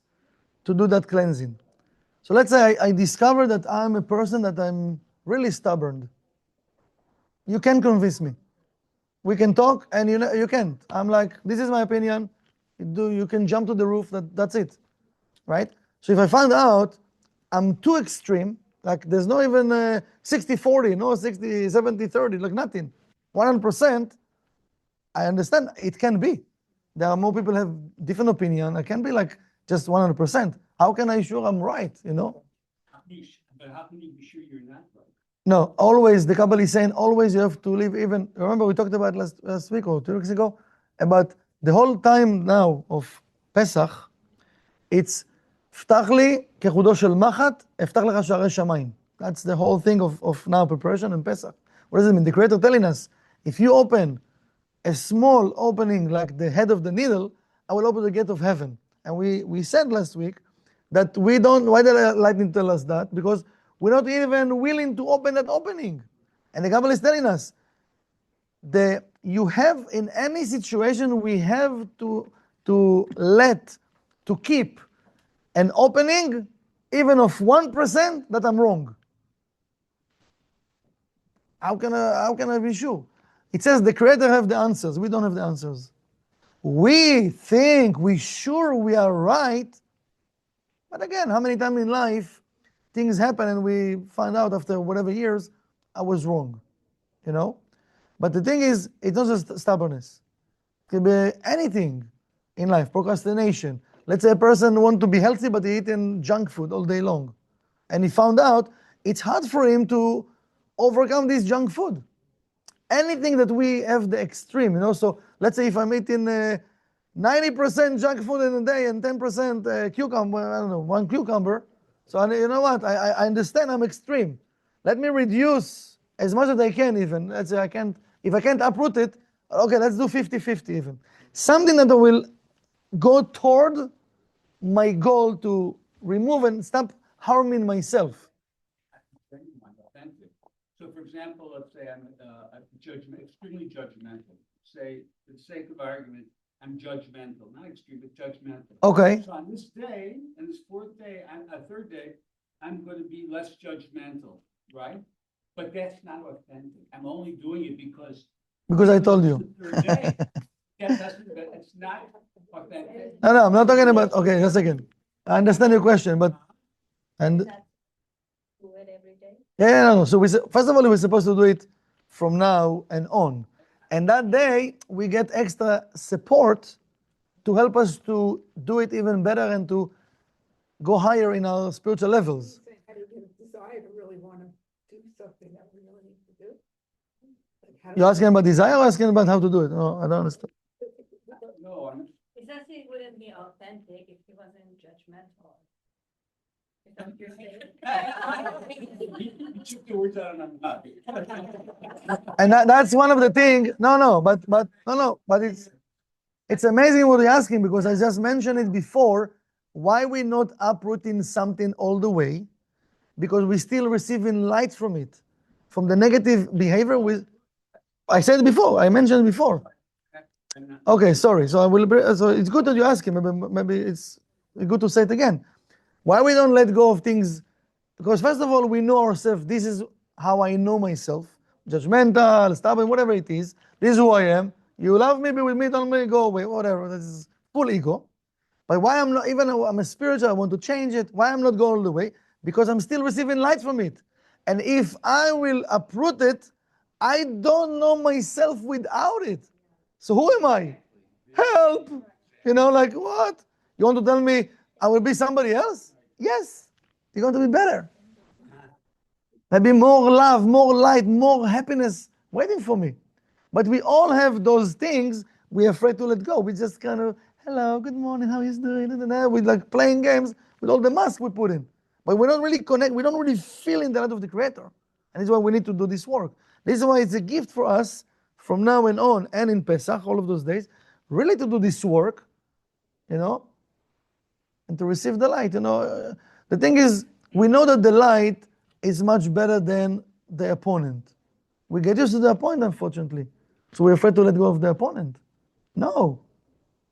to do that cleansing. So let's say I discover that I'm a person that I'm really stubborn. You can convince me. We can talk, and you can't. I'm like, this is my opinion. You can jump to the roof. That's it, right? So if I find out I'm too extreme, like there's no even 60-40, no 60-70-30, like nothing, 100%. I understand it can be. There are more people have different opinion. I can be like just 100%. How can I sure I'm right? You know. But how can you be sure you're not right? No, always the Kabbalah is saying always you have to live even. Remember we talked about last week or 2 weeks ago about the whole time now of Pesach. It's "Ftach li kechudo shel machat, eftach lecha sharei shamayim." That's the whole thing of now preparation and Pesach. What does it mean? The Creator telling us, if you open a small opening like the head of the needle, I will open the gate of heaven. And we said last week that we don't. Why did the lightning tell us that? Because we're not even willing to open that opening. And the Kabbalah is telling us, you have in any situation, we have to keep an opening, even of 1%, that I'm wrong. How can I be sure? It says the Creator have the answers. We don't have the answers. We think we are right, But again, how many times in life things happen and we find out after whatever years I was wrong, you know? But the thing is, it's not just stubbornness. It could be anything in life, procrastination. Let's say a person wants to be healthy, but he eating junk food all day long. And he found out it's hard for him to overcome this junk food. Anything that we have the extreme, you know, so let's say if I'm eating 90% junk food in a day and 10% cucumber, I don't know, one cucumber. So you know what, I understand I'm extreme. Let me reduce as much as I can even. Let's say if I can't uproot it, okay, let's do 50-50 even. Something that will go toward my goal to remove and stop harming myself. Authentic. So for example, let's say I'm extremely judgmental. Say, for the sake of argument, I'm judgmental, not extreme, but judgmental. Okay. So on this day, and this third day, I'm going to be less judgmental, right? But that's not authentic. I'm only doing it because I told you. The third day. It's not authentic. No, I'm not talking about, okay, just a second. I understand your question, but, and, Do it every day? no. So first of all, we're supposed to do it from now and on. And that day, we get extra support to help us to do it even better and to go higher in our spiritual levels. How do you get a desire to really want to do something that we really need to do? Like, how do You're we- asking about desire or asking about how to do it? No, I don't understand. No, I'm. It says it wouldn't be authentic if he wasn't judgmental. Is that what you're saying? You took the words out of my mouth. And that's one of the things. But it's amazing what you're asking, because I just mentioned it before. Why we not uprooting something all the way? Because we still receiving light from it, from the negative behavior. I said before. I mentioned before. Okay, sorry. So So it's good that you ask him. Maybe it's good to say it again. Why we don't let go of things? Because first of all, we know ourselves. This is how I know myself. Judgmental, stubborn, whatever it is. This is who I am. You love me, be with me, don't let me go away, whatever. This is full ego. But why I'm not, even though I'm a spiritual, I want to change it. Why I'm not going all the way? Because I'm still receiving light from it. And if I will uproot it, I don't know myself without it. So who am I? Help! You know, like what? You want to tell me I will be somebody else? Yes. You're going to be better. Maybe more love, more light, more happiness waiting for me. But we all have those things we're afraid to let go. We just kind of, hello, good morning, how are you doing? We like playing games with all the masks we put in. But we don't really connect, we don't really feel in the light of the Creator. And this is why we need to do this work. This is why it's a gift for us from now and on, and in Pesach, all of those days, really to do this work, you know, and to receive the light. You know, the thing is, we know that the light is much better than the opponent. We get used to the opponent, unfortunately. So we're afraid to let go of the opponent. No.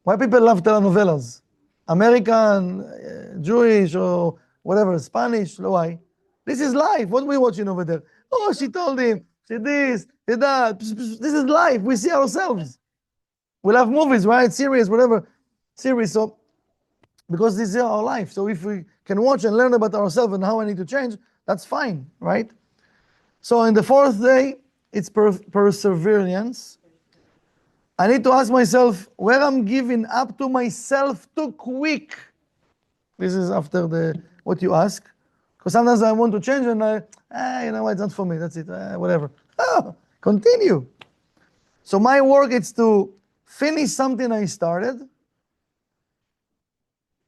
Why people love telenovelas? American, Jewish, or whatever, Spanish, why? This is life. What are we watching over there? Oh, she told him, she this, she that. This is life. We see ourselves. We love movies, right? Series, whatever. Series. So, because this is our life. So if we can watch and learn about ourselves and how I need to change, that's fine, right? So in the fourth day, it's perseverance. I need to ask myself where I'm giving up to myself too quick. This is after what you ask. Because sometimes I want to change and you know what, it's not for me, that's it, whatever. Oh, continue. So my work is to finish something I started.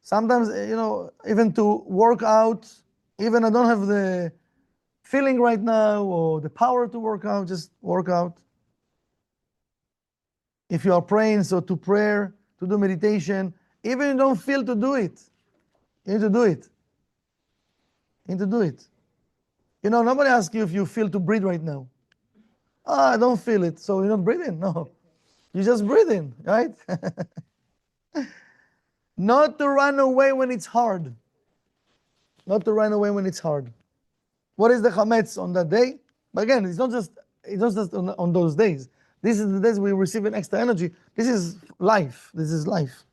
Sometimes, you know, even to work out, even I don't have the feeling right now or the power to work out, just work out. If you are praying, so to prayer, to do meditation, even if you don't feel to do it, you need to do it. You need to do it. You know, nobody asks you if you feel to breathe right now. Oh, I don't feel it, so you're not breathing. No, you're just breathing, right? Not to run away when it's hard. Not to run away when it's hard. What is the chametz on that day? But again, it's not just on those days. This is the days we receive an extra energy. This is life. This is life.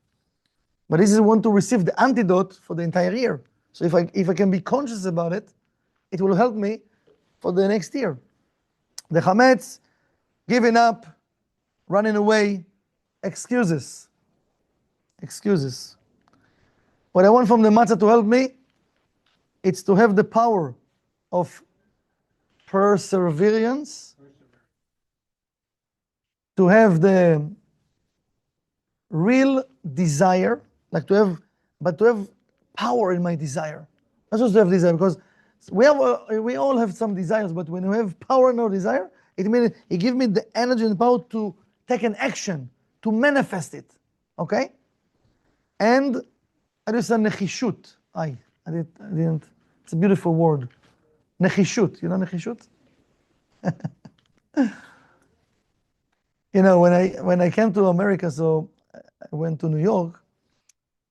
But this is want to receive the antidote for the entire year. So if I can be conscious about it, it will help me for the next year. The chametz, giving up, running away, excuses. Excuses. What I want from the matzah to help me, it's to have the power of perseverance, to have the real desire, like to have power in my desire. Not just to have desire, because we all have some desires, but when we have power in our desire, it means it gives me the energy and power to take an action, to manifest it. Okay? And I do say nechishut. I didn't. It's a beautiful word. Nechishut. You know nechishut? You know, when I came to America, so I went to New York.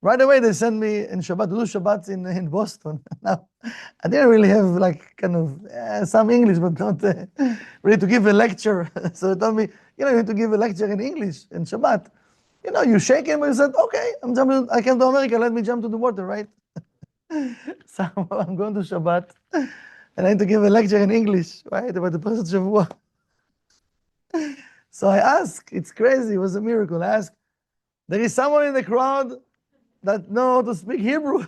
Right away, they sent me in Shabbat to do Shabbat in Boston. Now, I didn't really have like kind of some English, but not really to give a lecture. So they told me, you know, you have to give a lecture in English in Shabbat. You know, you shake him and you said, okay, I came to America, let me jump to the water, right? So I'm going to Shabbat and I need to give a lecture in English, right, about the Passover Shavua. So I asked, it's crazy, it was a miracle. I asked, there is someone in the crowd that know how to speak Hebrew.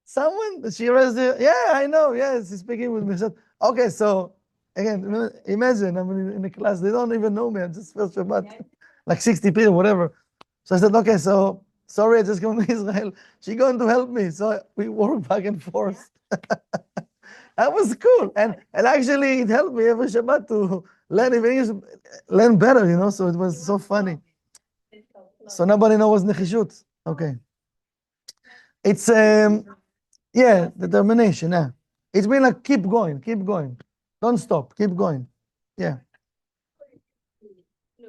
Someone, she raised her, yeah, I know, yes, he's speaking with me. I said, okay, so again, imagine I'm in the class, they don't even know me, I'm just first Shabbat, like 60 people, whatever. So I said, okay, so sorry, I just come to Israel. She's going to help me. So we work back and forth. That was cool. And actually it helped me every Shabbat to learn English, learn better, you know, so it was so funny. So nobody knows nechishut. Okay. It's, yeah, determination, yeah. It's been like, keep going. Don't stop, keep going. Yeah.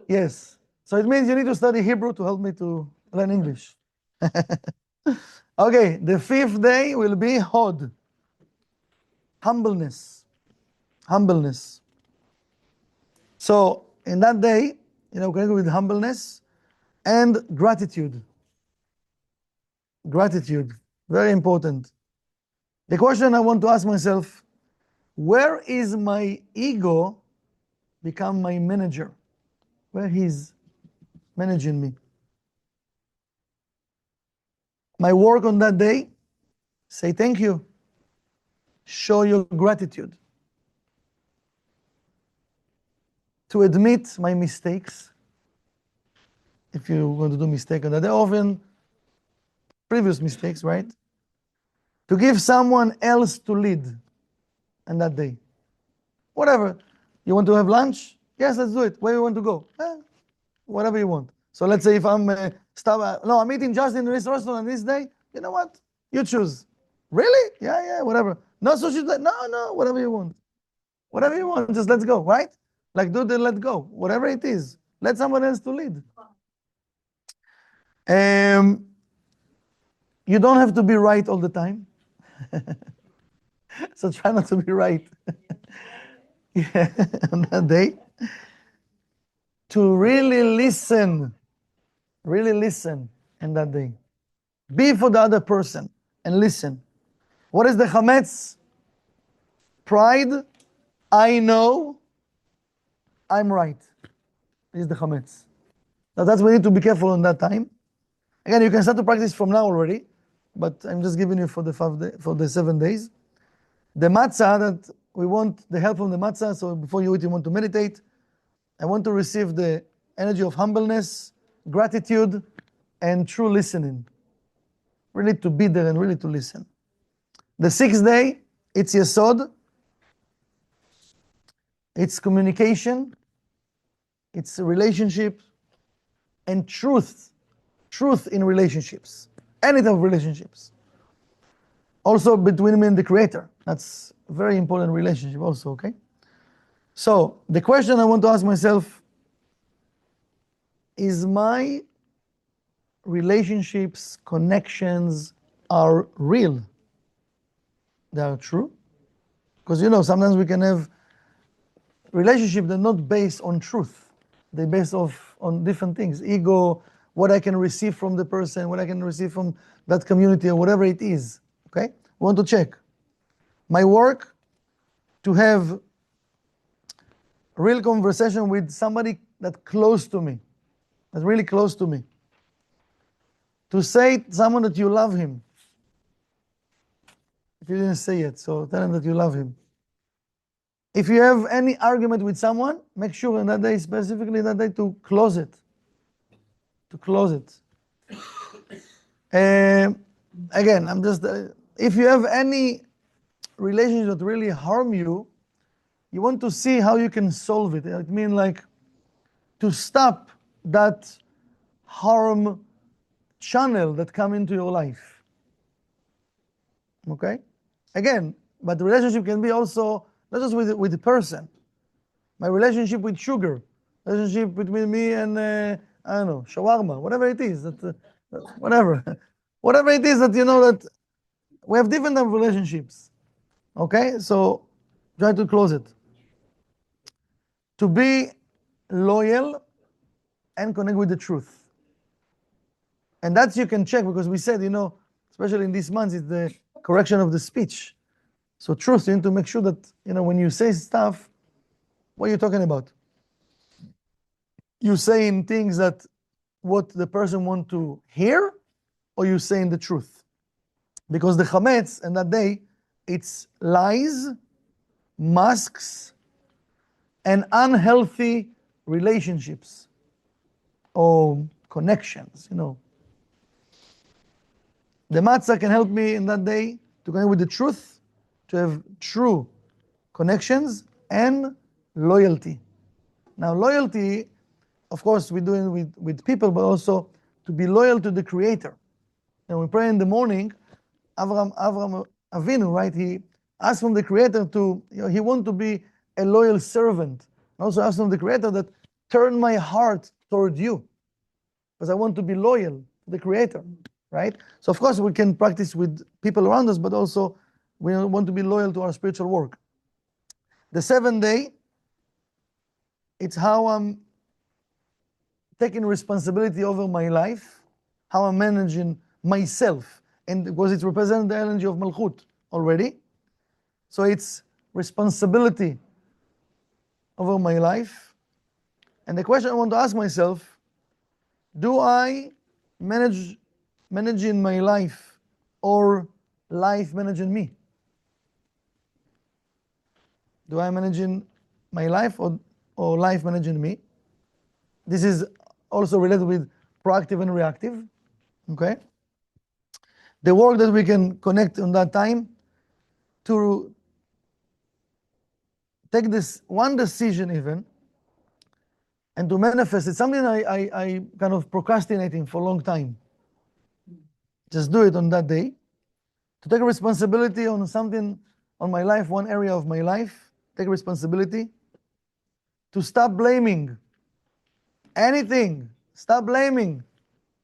Yes. So it means you need to study Hebrew to help me to learn English. Okay, the fifth day will be Hod. Humbleness. So in that day, you know, connected with humbleness and gratitude. Gratitude, very important. The question I want to ask myself, where is my ego become my manager? Where he's managing me? My work on that day, say thank you. Show your gratitude. To admit my mistakes. If you're going to do mistake on that day, often previous mistakes, right? To give someone else to lead on that day. Whatever. You want to have lunch? Yes, let's do it. Where you want to go? Whatever you want. So let's say if I'm I'm eating just in this restaurant on this day. You know what? You choose. Really? Yeah, whatever. No sushi. No, whatever you want. Whatever you want, just let's go, right? Like do the let go. Whatever it is. Let someone else to lead. You don't have to be right all the time. So try not to be right. Yeah, on that day. To really listen in that day. Be for the other person and listen. What is the chametz? Pride. I know I'm right. This is the chametz. Now that's we need to be careful on that time. Again, you can start to practice from now already, but I'm just giving you for the 7 days. The matzah, that we want the help from the matzah, so before you eat, you want to meditate. I want to receive the energy of humbleness, gratitude, and true listening. Really to be there and really to listen. The 6th day, it's Yesod. It's communication. It's a relationship. And truth. Truth in relationships. Any type of relationships. Also between me and the Creator. That's a very important relationship also, okay? So, the question I want to ask myself, is my relationships, connections are real? They are true? Because you know, sometimes we can have relationships that are not based on truth. They're based on different things. Ego, what I can receive from the person, what I can receive from that community, or whatever it is. Okay? We want to check my work to have real conversation with somebody that's close to me, that's really close to me. To say to someone that you love him. If you didn't say it, so tell him that you love him. If you have any argument with someone, make sure in that day, specifically that day, to close it. To close it. Again, I'm just, if you have any relationship that really harm you, you want to see how you can solve it. It means like to stop that harm channel that come into your life. Okay? Again, but the relationship can be also not just with the person. My relationship with sugar, relationship between me and I don't know, shawarma, whatever it is, whatever, whatever it is that you know that we have different type of relationships. Okay, so try to close it. To be loyal and connect with the truth. And that's you can check because we said, you know, especially in these months, it's the correction of the speech. So truth, you need to make sure that, you know, when you say stuff, what are you talking about? You saying things that what the person want to hear, or you saying the truth? Because the chametz in that day, it's lies, masks, and unhealthy relationships or connections, you know. The matzah can help me in that day to connect with the truth, to have true connections and loyalty. Now, loyalty, of course, we do it with people, but also to be loyal to the Creator. And we pray in the morning, Avram Avinu, right? He asked from the Creator to, you know, he wants to be a loyal servant. And also asked from the Creator that turn my heart toward you, because I want to be loyal to the Creator, right? So of course we can practice with people around us, but also we want to be loyal to our spiritual work. The 7th day, it's how I'm taking responsibility over my life, how I'm managing myself, and because it represents the energy of Malchut already. So it's responsibility over my life. And the question I want to ask myself, do I managing my life or life managing me? Do I managing my life or life managing me? This is also related with proactive and reactive. Okay? The work that we can connect on that time to take this one decision even and to manifest. It's something I kind of procrastinating for a long time. Just do it on that day. To take responsibility on something on my life, one area of my life, take responsibility. To stop blaming anything. Stop blaming.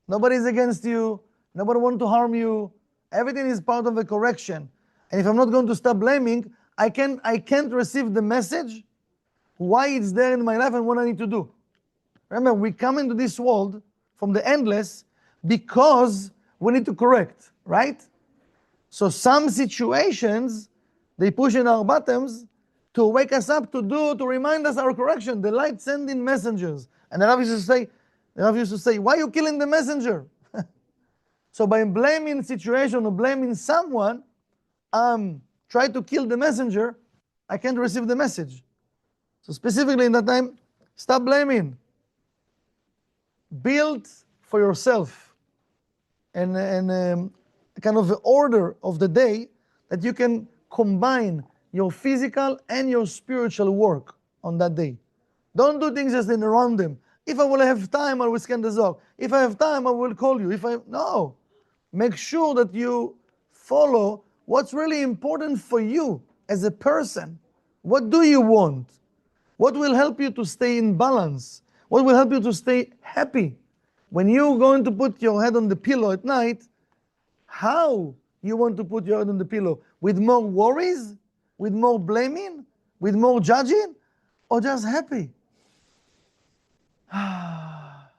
Nobody's against you. Nobody wants to harm you. Everything is part of a correction. And if I'm not going to stop blaming, I can't receive the message why it's there in my life and what I need to do. Remember, we come into this world from the endless because we need to correct, right? So some situations, they push in our buttons to wake us up to remind us our correction. The light sending messengers. And the Rav used to say, why are you killing the messenger? So by blaming situation or blaming someone, try to kill the messenger, I can't receive the message. So specifically in that time, stop blaming. Build for yourself and kind of the order of the day that you can combine your physical and your spiritual work on that day. Don't do things just in random. If I will have time, I will scan the Zohar. If I have time, I will call you. No. Make sure that you follow what's really important for you as a person. What do you want? What will help you to stay in balance? What will help you to stay happy? When you're going to put your head on the pillow at night, how you want to put your head on the pillow? With more worries? With more blaming? With more judging? Or just happy?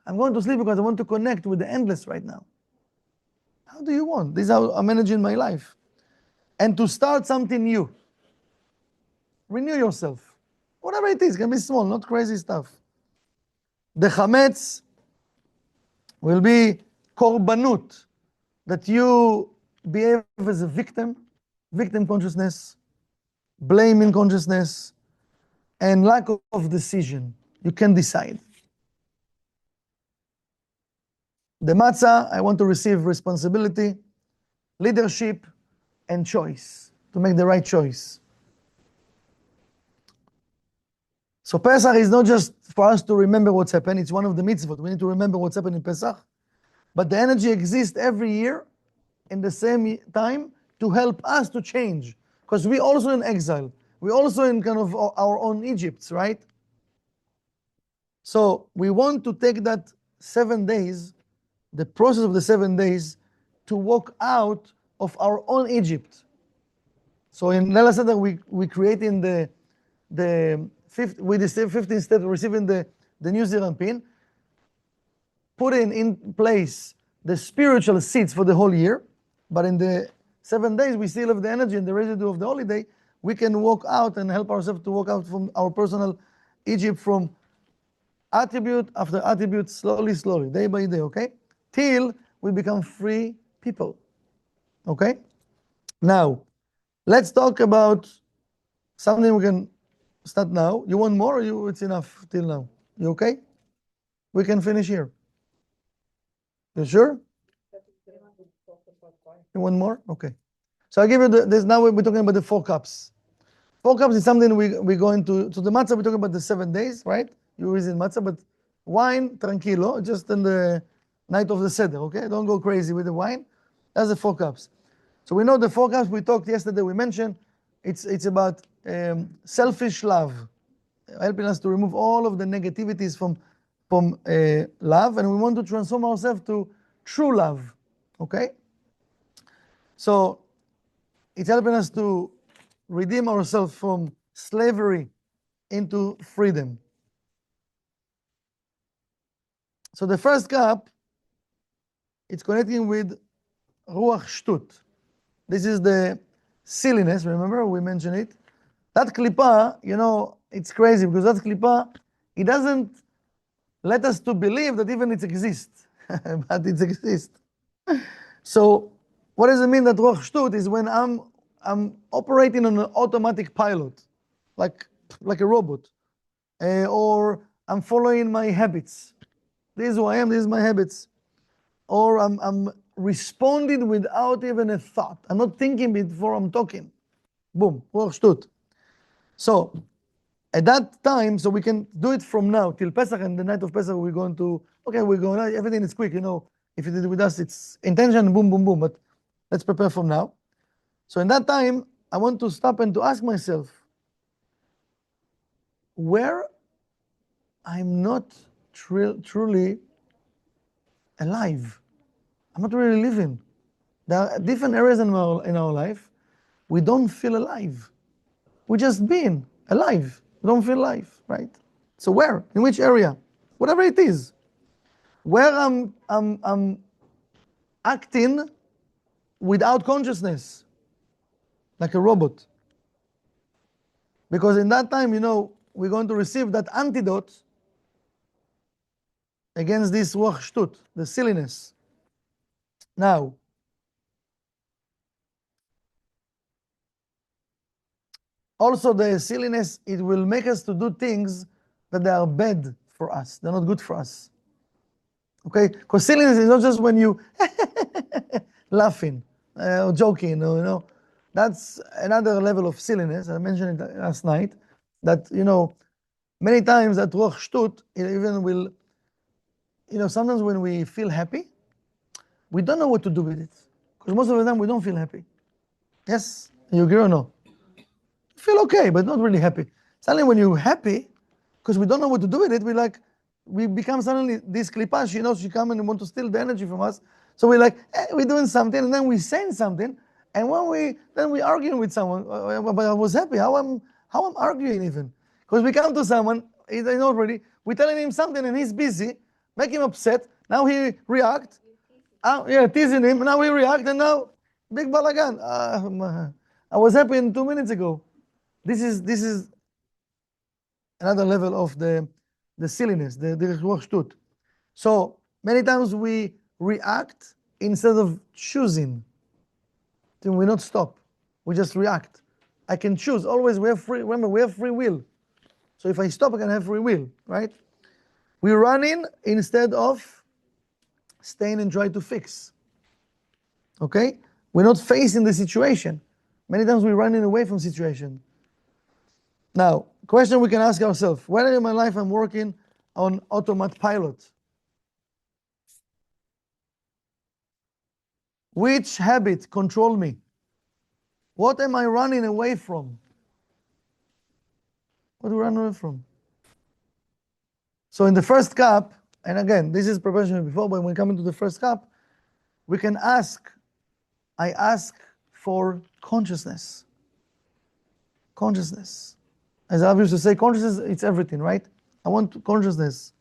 I'm going to sleep because I want to connect with the endless right now. How do you want? This is how I'm managing my life. And to start something new. Renew yourself. Whatever it is, can be small, not crazy stuff. The chametz will be korbanut, that you behave as a victim consciousness, blaming consciousness, and lack of decision. You can decide. The matzah, I want to receive responsibility, leadership, and choice, to make the right choice. So Pesach is not just for us to remember what's happened, it's one of the mitzvot. We need to remember what's happened in Pesach. But the energy exists every year in the same time to help us to change. Because we also in exile. We also in kind of our own Egypts, right? So we want to take that 7 days, the process of the 7 days, to walk out of our own Egypt. So in Leila Seder, we create in the fifth, with the 15th step, receiving the new Zeran pin, putting in place the spiritual seeds for the whole year. But in the 7 days, we still have the energy and the residue of the holiday. We can walk out and help ourselves to walk out from our personal Egypt, from attribute after attribute, slowly, day by day, okay? Till we become free people, okay? Now, let's talk about something we can start now. You want more, or it's enough till now? You okay? We can finish here. You sure? You want more? Okay. So I give you this. Now we're talking about the 4 cups. 4 cups is something we go into. So the matzah, we're talking about the 7 days, right? You reason matzah, but wine, tranquilo, just in the night of the Seder, okay? Don't go crazy with the wine. That's the 4 cups. So we know the 4 cups we talked yesterday, we mentioned, it's about selfish love, helping us to remove all of the negativities from love, and we want to transform ourselves to true love, okay? So it's helping us to redeem ourselves from slavery into freedom. So the first cup, it's connecting with ruach shtut. This is the silliness, remember we mentioned it? That klipa, you know, it's crazy because that klipa, it doesn't let us to believe that even it exists, but it exists. So what does it mean that ruach shtut is when I'm operating on an automatic pilot, like a robot, or I'm following my habits. This is who I am, this is my habits. Or I'm responding without even a thought. I'm not thinking before I'm talking. Boom, ruach shtut. So at that time, so we can do it from now till Pesach, and the night of Pesach we're going to, everything is quick, you know. If you did it with us, it's intention, boom, boom, boom. But let's prepare from now. So in that time, I want to stop and to ask myself, where I'm not truly alive. I'm not really living. There are different areas in our life we don't feel alive. We just being alive. We don't feel alive, right? So where? In which area? Whatever it is. Where I'm acting without consciousness, like a robot. Because in that time, you know, we're going to receive that antidote against this ruach shtut, the silliness. Now, also the silliness, it will make us to do things that they are bad for us. They're not good for us. Okay? Because silliness is not just when you laughing or joking, or, you know. That's another level of silliness. I mentioned it last night. That, you know, many times that ruach shtut, it even will, you know, sometimes when we feel happy, we don't know what to do with it. Because most of the time we don't feel happy. Yes? You agree or no? You feel okay, but not really happy. Suddenly when you're happy, because we don't know what to do with it, we become suddenly this klipa, you know, she come and want to steal the energy from us. So we're like, we're doing something, and then we're saying something, and when we're arguing with someone, but I was happy, how I'm arguing even? Because we come to someone, he's already, we're telling him something and he's busy, make him upset. Now he react. Yeah, teasing him. Now he react, and now big balagan. I was happy 2 minutes ago. This is another level of the silliness, the shtut. So many times we react instead of choosing. Then we not stop. We just react. I can choose. Always we have free. Remember, we have free will. So if I stop, I can have free will, right? We run in instead of staying and try to fix. Okay? We're not facing the situation. Many times we're running away from situation. Now, question we can ask ourselves: when in my life I'm working on automatic pilot? Which habit control me? What am I running away from? What do we run away from? So in the first cup, and again, this is preparation before, but when we come into the first cup, we can ask, I ask for consciousness. Consciousness. As I used to say, consciousness, it's everything, right? I want consciousness.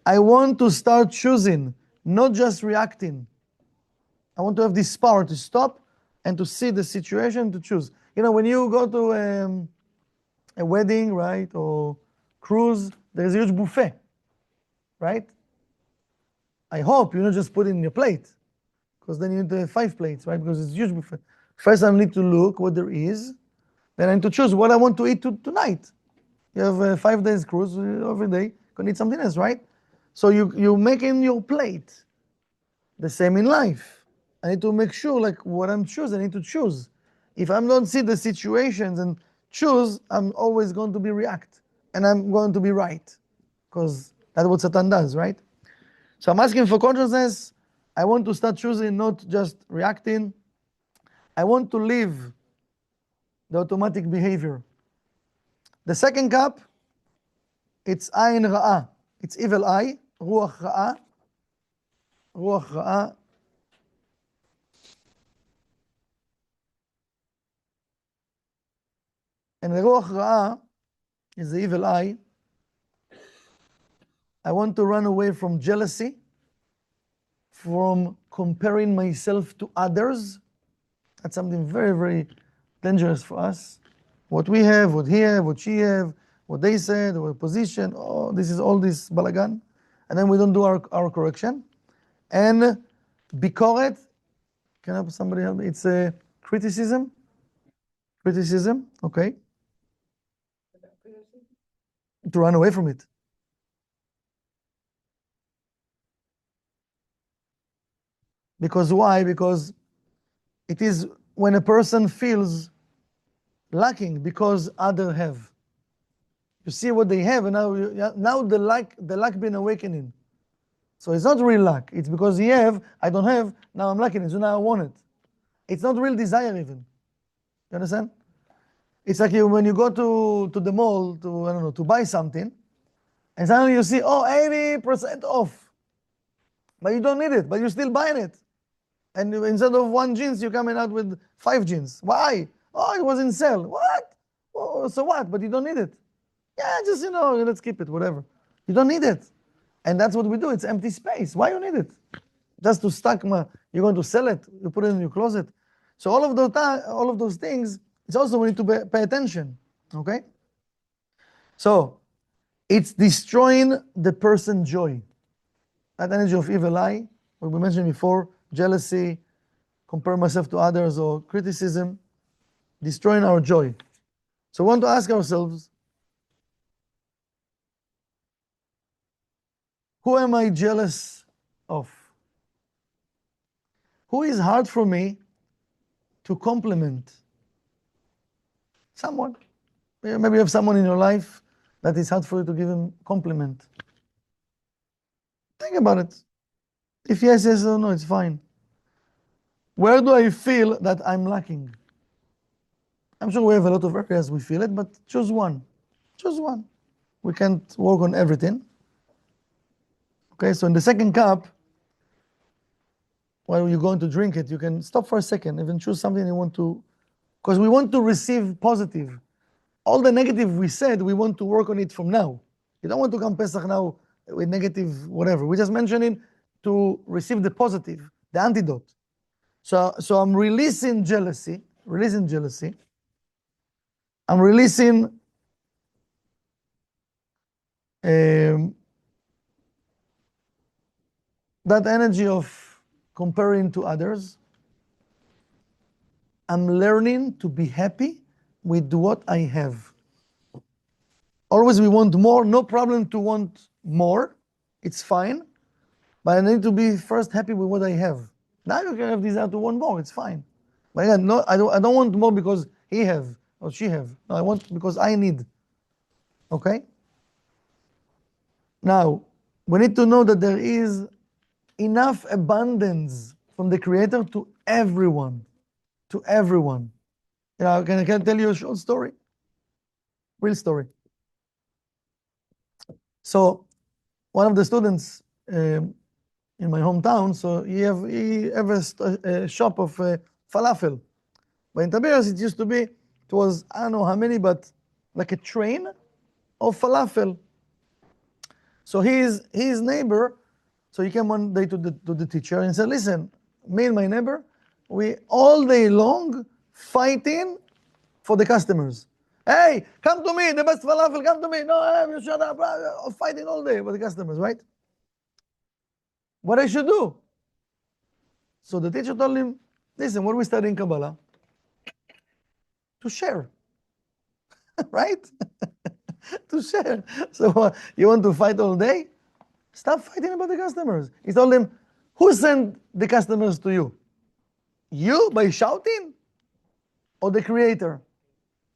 I want to start choosing, not just reacting. I want to have this power to stop and to see the situation, to choose. You know, when you go to a wedding, right, or cruise, there's a huge buffet, right? I hope you not just put it in your plate, because then you need to have 5 plates, right? Because it's a huge buffet. First, I need to look what there is. Then I need to choose what I want to eat tonight. You have a 5 days cruise every day. You can eat something else, right? So you make in your plate. The same in life. I need to make sure, like, what I'm choosing, I need to choose. If I don't see the situations and choose, I'm always going to be react. And I'm going to be right. Because that's what Satan does, right? So I'm asking for consciousness. I want to start choosing, not just reacting. I want to live the automatic behavior. The second cup, it's ayin ra'ah. It's evil eye, ruach ra'ah. Ruach ra'ah. And the ruach ra'ah is the evil eye. I want to run away from jealousy, from comparing myself to others. That's something very, very dangerous for us. What we have, what he have, what she have, what they said, our position, oh, this is all this balagan. And then we don't do our correction. And bikoret, can I have somebody help me? It's a criticism. Criticism, okay. To run away from it. Because why? Because it is when a person feels lacking because others have. You see what they have, and now the lack been awakening. So it's not real lack. It's because he have, I don't have, now I'm lacking it, so now I want it. It's not real desire even. You understand? It's like when you go to the mall to, I don't know, to buy something, and suddenly you see, oh, 80% off. But you don't need it, but you're still buying it. And instead of 1 jeans, you're coming out with 5 jeans. Why? Oh, it was in sale. What? Oh, so what? But you don't need it. Yeah, just, let's keep it, whatever. You don't need it. And that's what we do. It's empty space. Why you need it? Just to stack you're going to sell it. You put it in your closet. So all of those things, it's also we need to pay attention. Okay? So it's destroying the person's joy. That energy of evil eye, what we mentioned before, jealousy, compare myself to others, or criticism, destroying our joy. So we want to ask ourselves, who am I jealous of? Who is hard for me to compliment? Someone. Maybe you have someone in your life that is hard for you to give him compliment. Think about it. If yes, or no, it's fine. Where do I feel that I'm lacking? I'm sure we have a lot of areas we feel it, but choose one. Choose one. We can't work on everything. Okay, so in the second cup, while you're going to drink it, you can stop for a second, even choose something you want to, because we want to receive positive. All the negative we said, we want to work on it from now. You don't want to come Pesach now with negative whatever. We're just mentioning to receive the positive, the antidote. So I'm releasing jealousy. I'm releasing that energy of comparing to others. I'm learning to be happy with what I have. Always we want more, no problem to want more. It's fine. But I need to be first happy with what I have. Now you can have desire to want more, it's fine. But again, no, I don't want more because he have or she have. No, I want because I need. Okay? Now, we need to know that there is enough abundance from the Creator to everyone. To everyone. You know, can I tell you a short story? Real story. So, one of the students in my hometown, so he have a shop of falafel. But in Tiberias, it used to be, it was, I don't know how many, but like a train of falafel. So his neighbor, so he came one day to the teacher and said, listen, me and my neighbor, we all day long fighting for the customers. Hey, come to me, the best falafel, come to me. No, you shut up. Fighting all day with the customers, right? What I should do? So the teacher told him, listen, what we study in Kabbalah? To share, right? To share. So you want to fight all day? Stop fighting about the customers. He told him, who sent the customers to you? You by shouting? Or the Creator?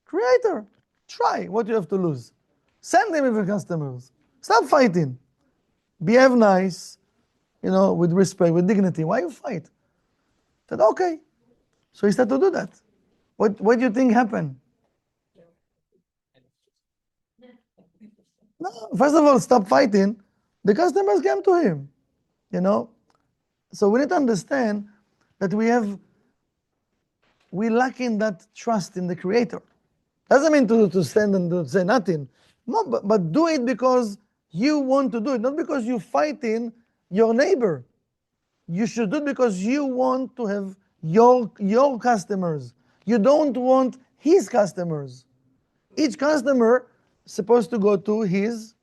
Creator. Try what you have to lose. Send them even customers. Stop fighting. Behave nice, you know, with respect, with dignity. Why you fight? I said, okay. So he started to do that. What do you think happened? No, first of all, stop fighting. The customers came to him, you know. So we need to understand that we lack in that trust in the Creator. Doesn't mean to stand and to say nothing. No, but do it because you want to do it, not because you're fighting your neighbor. You should do it because you want to have your customers. You don't want his customers. Each customer is supposed to go to his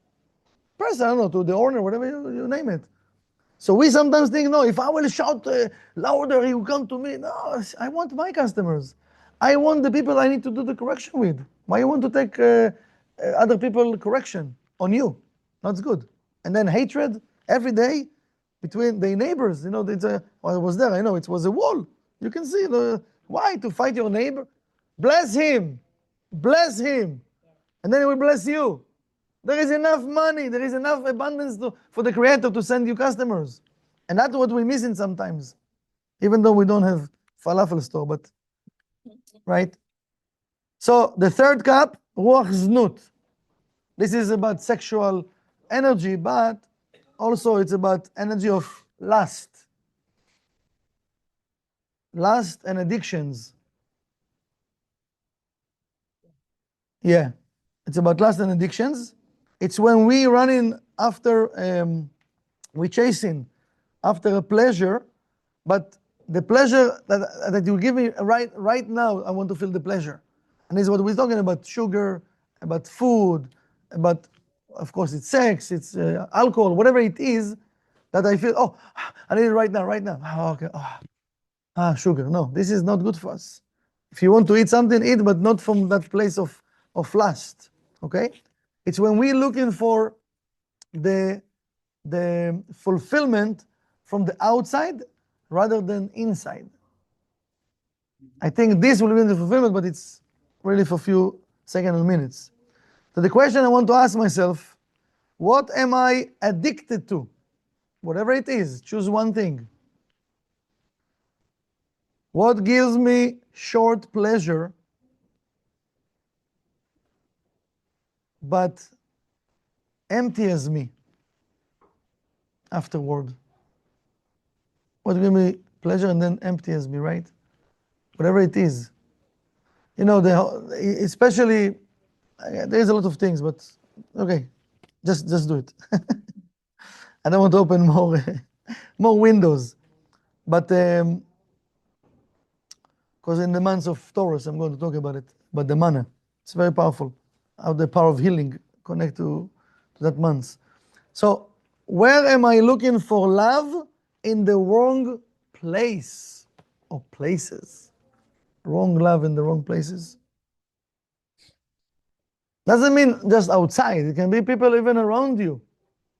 person, I don't know, to the owner, whatever you name it. So we sometimes think, no, if I will shout louder, he will come to me. No, I want my customers. I want the people I need to do the correction with. Why you want to take other people correction on you? That's good. And then hatred every day between the neighbors. You know, I was there. I know it was a wall. You can see why to fight your neighbor. Bless him, and then he will bless you. There is enough money, there is enough abundance for the Creator to send you customers. And that's what we're missing sometimes. Even though we don't have falafel store, but, right? So the third cup, ruach znut. This is about sexual energy, but also it's about energy of lust. Lust and addictions. Yeah, it's about lust and addictions. It's when we running after, we chasing after a pleasure, but the pleasure that you give me right now, I want to feel the pleasure. And this is what we're talking about: sugar, about food, about, of course, it's sex, it's alcohol, whatever it is that I feel, oh, I need it right now. Oh, okay. Sugar. No, this is not good for us. If you want to eat something, eat, but not from that place of lust. Okay? It's when we're looking for the fulfillment from the outside rather than inside. I think this will be the fulfillment, but it's really for a few seconds or minutes. So the question I want to ask myself, what am I addicted to? Whatever it is, choose one thing. What gives me short pleasure, but empties me afterward? What gives me pleasure and then empties me, right? Whatever it is. You know, especially, there is a lot of things, but okay, just do it. I don't want to open more, more windows. But because in the months of Taurus, I'm going to talk about it, but the manna, it's very powerful. How the power of healing connect to that month. So where am I looking for love? In the wrong place or places. Wrong love in the wrong places. Doesn't mean just outside. It can be people even around you.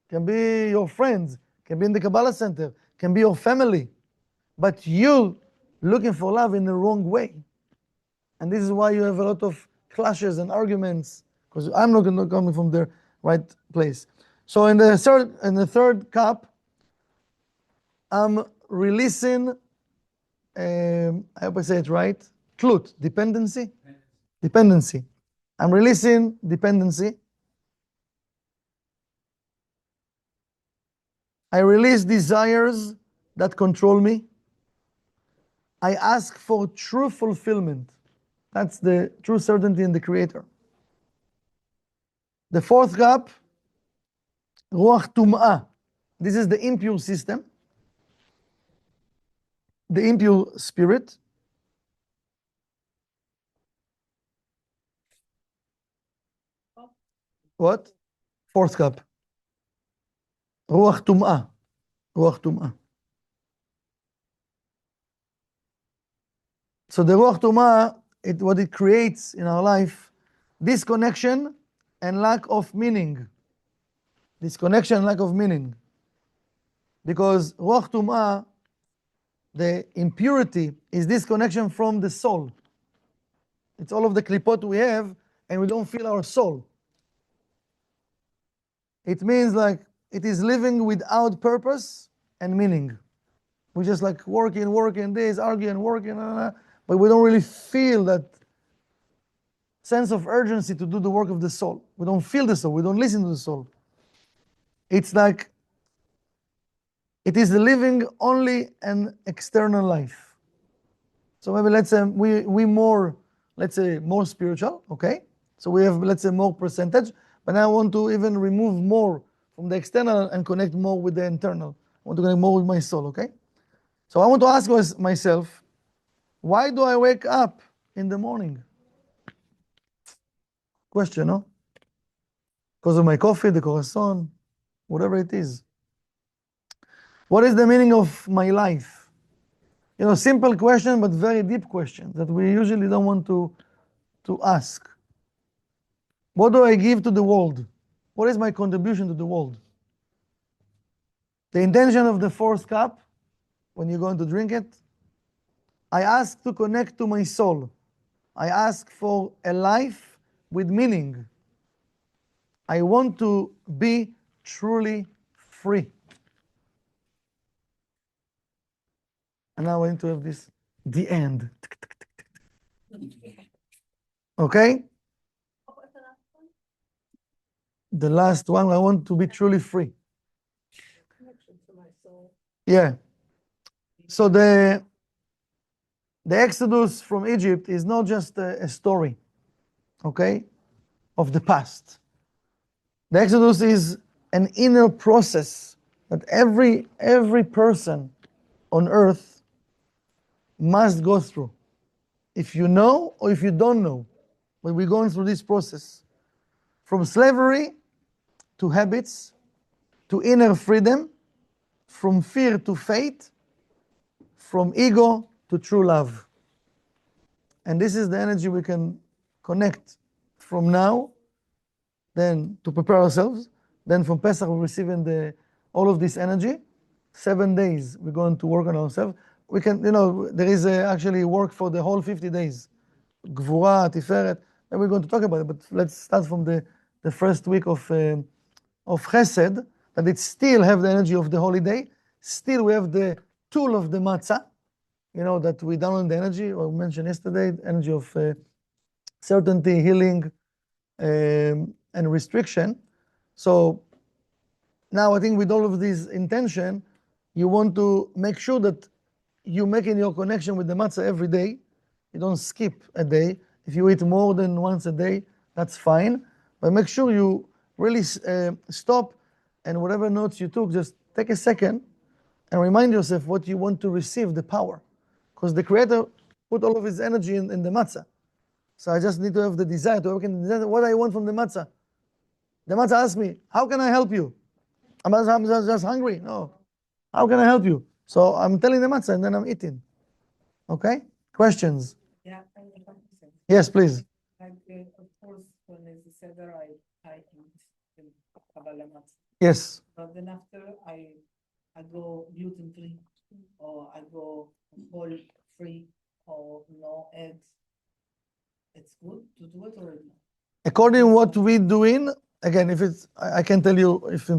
It can be your friends. It can be in the Kabbalah center. It can be your family. But you looking for love in the wrong way. And this is why you have a lot of clashes and arguments, because I'm not coming from the right place. So in the third cup, I'm releasing, I hope I say it right, tlut, dependency. Dependency. I'm releasing dependency. I release desires that control me. I ask for true fulfillment. That's the true certainty in the Creator. The fourth cup, Ruach Tum'ah. This is the impure system, the impure spirit. What? Fourth cup. Ruach Tum'ah. Ruach Tum'ah. So the Ruach Tum'ah, what it creates in our life, disconnection and lack of meaning. Disconnection and lack of meaning. Because Ruach Tum'ah, the impurity, is disconnection from the soul. It's all of the klipot we have, and we don't feel our soul. It means like it is living without purpose and meaning. We just like working days, arguing, working, but we don't really feel that sense of urgency to do the work of the soul. We don't feel the soul. We don't listen to the soul. It's like it is living only an external life. So maybe let's say we more, let's say more spiritual, okay? So we have, let's say, more percentage, but now I want to even remove more from the external and connect more with the internal. I want to connect more with my soul, okay? So I want to ask myself, why do I wake up in the morning? Question, no? Because of my coffee, the croissant, whatever it is. What is the meaning of my life? You know, simple question, but very deep question that we usually don't want to ask. What do I give to the world? What is my contribution to the world? The intention of the fourth cup, when you're going to drink it, I ask to connect to my soul. I ask for a life with meaning. I want to be truly free. And now I want to have this, the end. Okay? What was the last one? The last one, I want to be truly free. Connection to my soul. Yeah. So the Exodus from Egypt is not just a story, okay, of the past. The Exodus is an inner process that every person on earth must go through. If you know or if you don't know, when we're going through this process, from slavery to habits, to inner freedom, from fear to faith, from ego to true love. And this is the energy we can connect from now, then to prepare ourselves. Then from Pesach, we're receiving all of this energy. 7 days, we're going to work on ourselves. We can, there is actually work for the whole 50 days. Gvura, Tiferet, and we're going to talk about it, but let's start from the first week of Chesed, that it still have the energy of the holiday. Still, we have the tool of the Matzah, that we download the energy, or mentioned yesterday, energy of certainty, healing, and restriction. So now I think with all of this intention, you want to make sure that you making your connection with the Matzah every day. You don't skip a day. If you eat more than once a day, that's fine. But make sure you really stop and whatever notes you took, just take a second and remind yourself what you want to receive, the power. Because the Creator put all of his energy in the matzah. So I just need to have the desire to awaken the desire, what I want from the matzah. The matzah asks me, how can I help you? I'm just hungry. No. How can I help you? So I'm telling the matzah and then I'm eating. Okay? Questions? Yeah, I have a question. Yes, please. Like, of course, when it's a seder, I eat the Kabbalah Matzah. Yes. But then after I go gluten free, or I go whole free, or no eggs. It's good to do it already. According what we doing, again, if it's, I can tell you if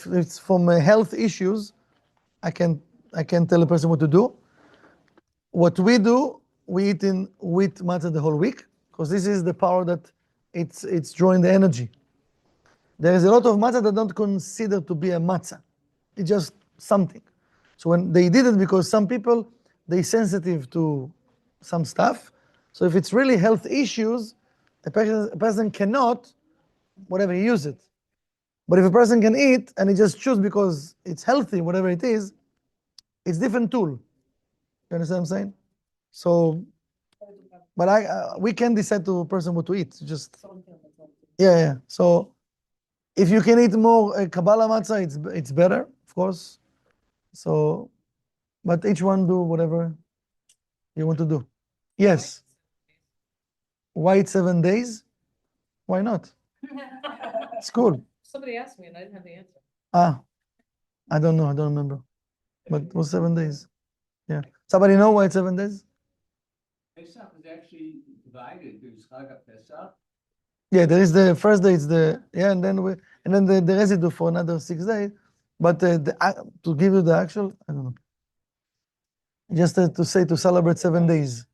it's from health issues, I can tell a person what to do. What we do, we eat in wheat matzah the whole week because this is the power that it's drawing the energy. There is a lot of matzah that don't consider to be a matzah. It's just something. So when they did it, because some people they sensitive to some stuff. So if it's really health issues, a person cannot, whatever he use it. But if a person can eat and he just choose because it's healthy, whatever it is, it's different tool. You understand what I'm saying? So, but we can decide to a person what to eat. Just yeah. So if you can eat more Kabbalah matzah, it's better, of course. So, but each one do whatever you want to do. Yes. Why 7 days? Why not? It's cool. Somebody asked me and I didn't have the answer. I don't know. I don't remember. But it was 7 days. Yeah. Somebody know why it's 7 days? Pesach is actually divided. There's Chag Pesach. Yeah, there is the first day. It's the and then the residue for another 6 days. But to give you the actual, I don't know. Just to celebrate 7 days.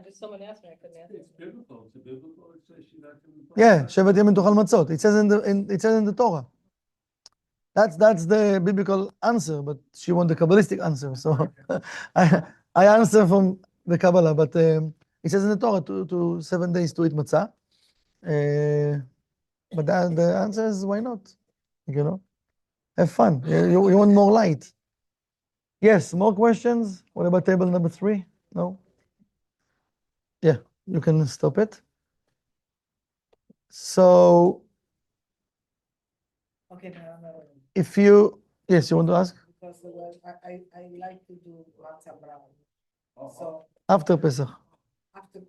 Just someone asked me, I couldn't answer. It's biblical. It's a biblical. It's a Shivat Yom Yeah, Shevet Yemim Tochal Matzot. It says in the Torah. That's the biblical answer, but she want the Kabbalistic answer. So I answer from the Kabbalah, but it says in the Torah to 7 days to eat matzah. But the answer is why not? You know, have fun. You want more light. Yes, more questions? What about table number 3? No? Yeah, you can stop it. So Okay, no. if you, yes, you want to ask? Because I like to do matzah brown. So After Pesach. after,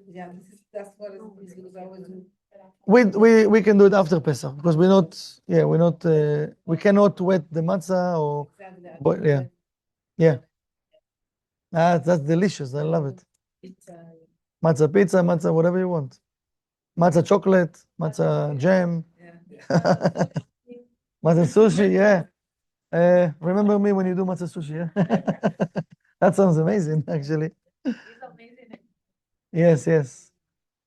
yeah, that's what it is, because I always do. We can do it after Pesach because we cannot wet the matzah or Exactly. But, yeah. That's delicious. I love it. It's, Matzah pizza, matzah whatever you want. Matzah chocolate, matzah jam, yeah. matzah sushi. Yeah. Remember me when you do matzah sushi. Yeah. That sounds amazing, actually. He's amazing. Yes.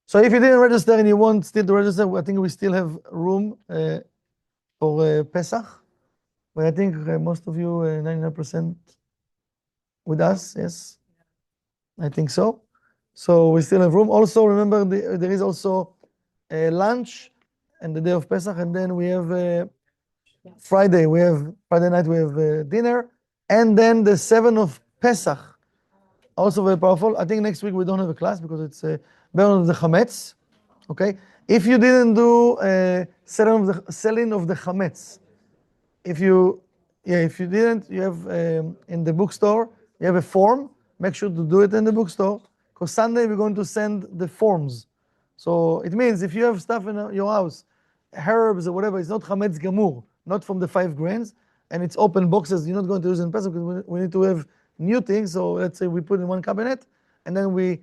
So if you didn't register and you want still to register, I think we still have room for Pesach. But I think most of you, 99% with us, yes. I think so. So we still have room. Also, remember, there is also lunch and the day of Pesach, and then we have Friday night, we have dinner, and then the 7th of Pesach. Also very powerful. I think next week we don't have a class because it's burn of the chametz. Okay. If you didn't do selling of the chametz, if you didn't, you have in the bookstore you have a form. Make sure to do it in the bookstore because Sunday we're going to send the forms. So it means if you have stuff in your house, herbs or whatever, it's not chametz gamur, not from the 5 grains, and it's open boxes. You're not going to use in Pesach because we need to have new things. So let's say we put in one cabinet, and then we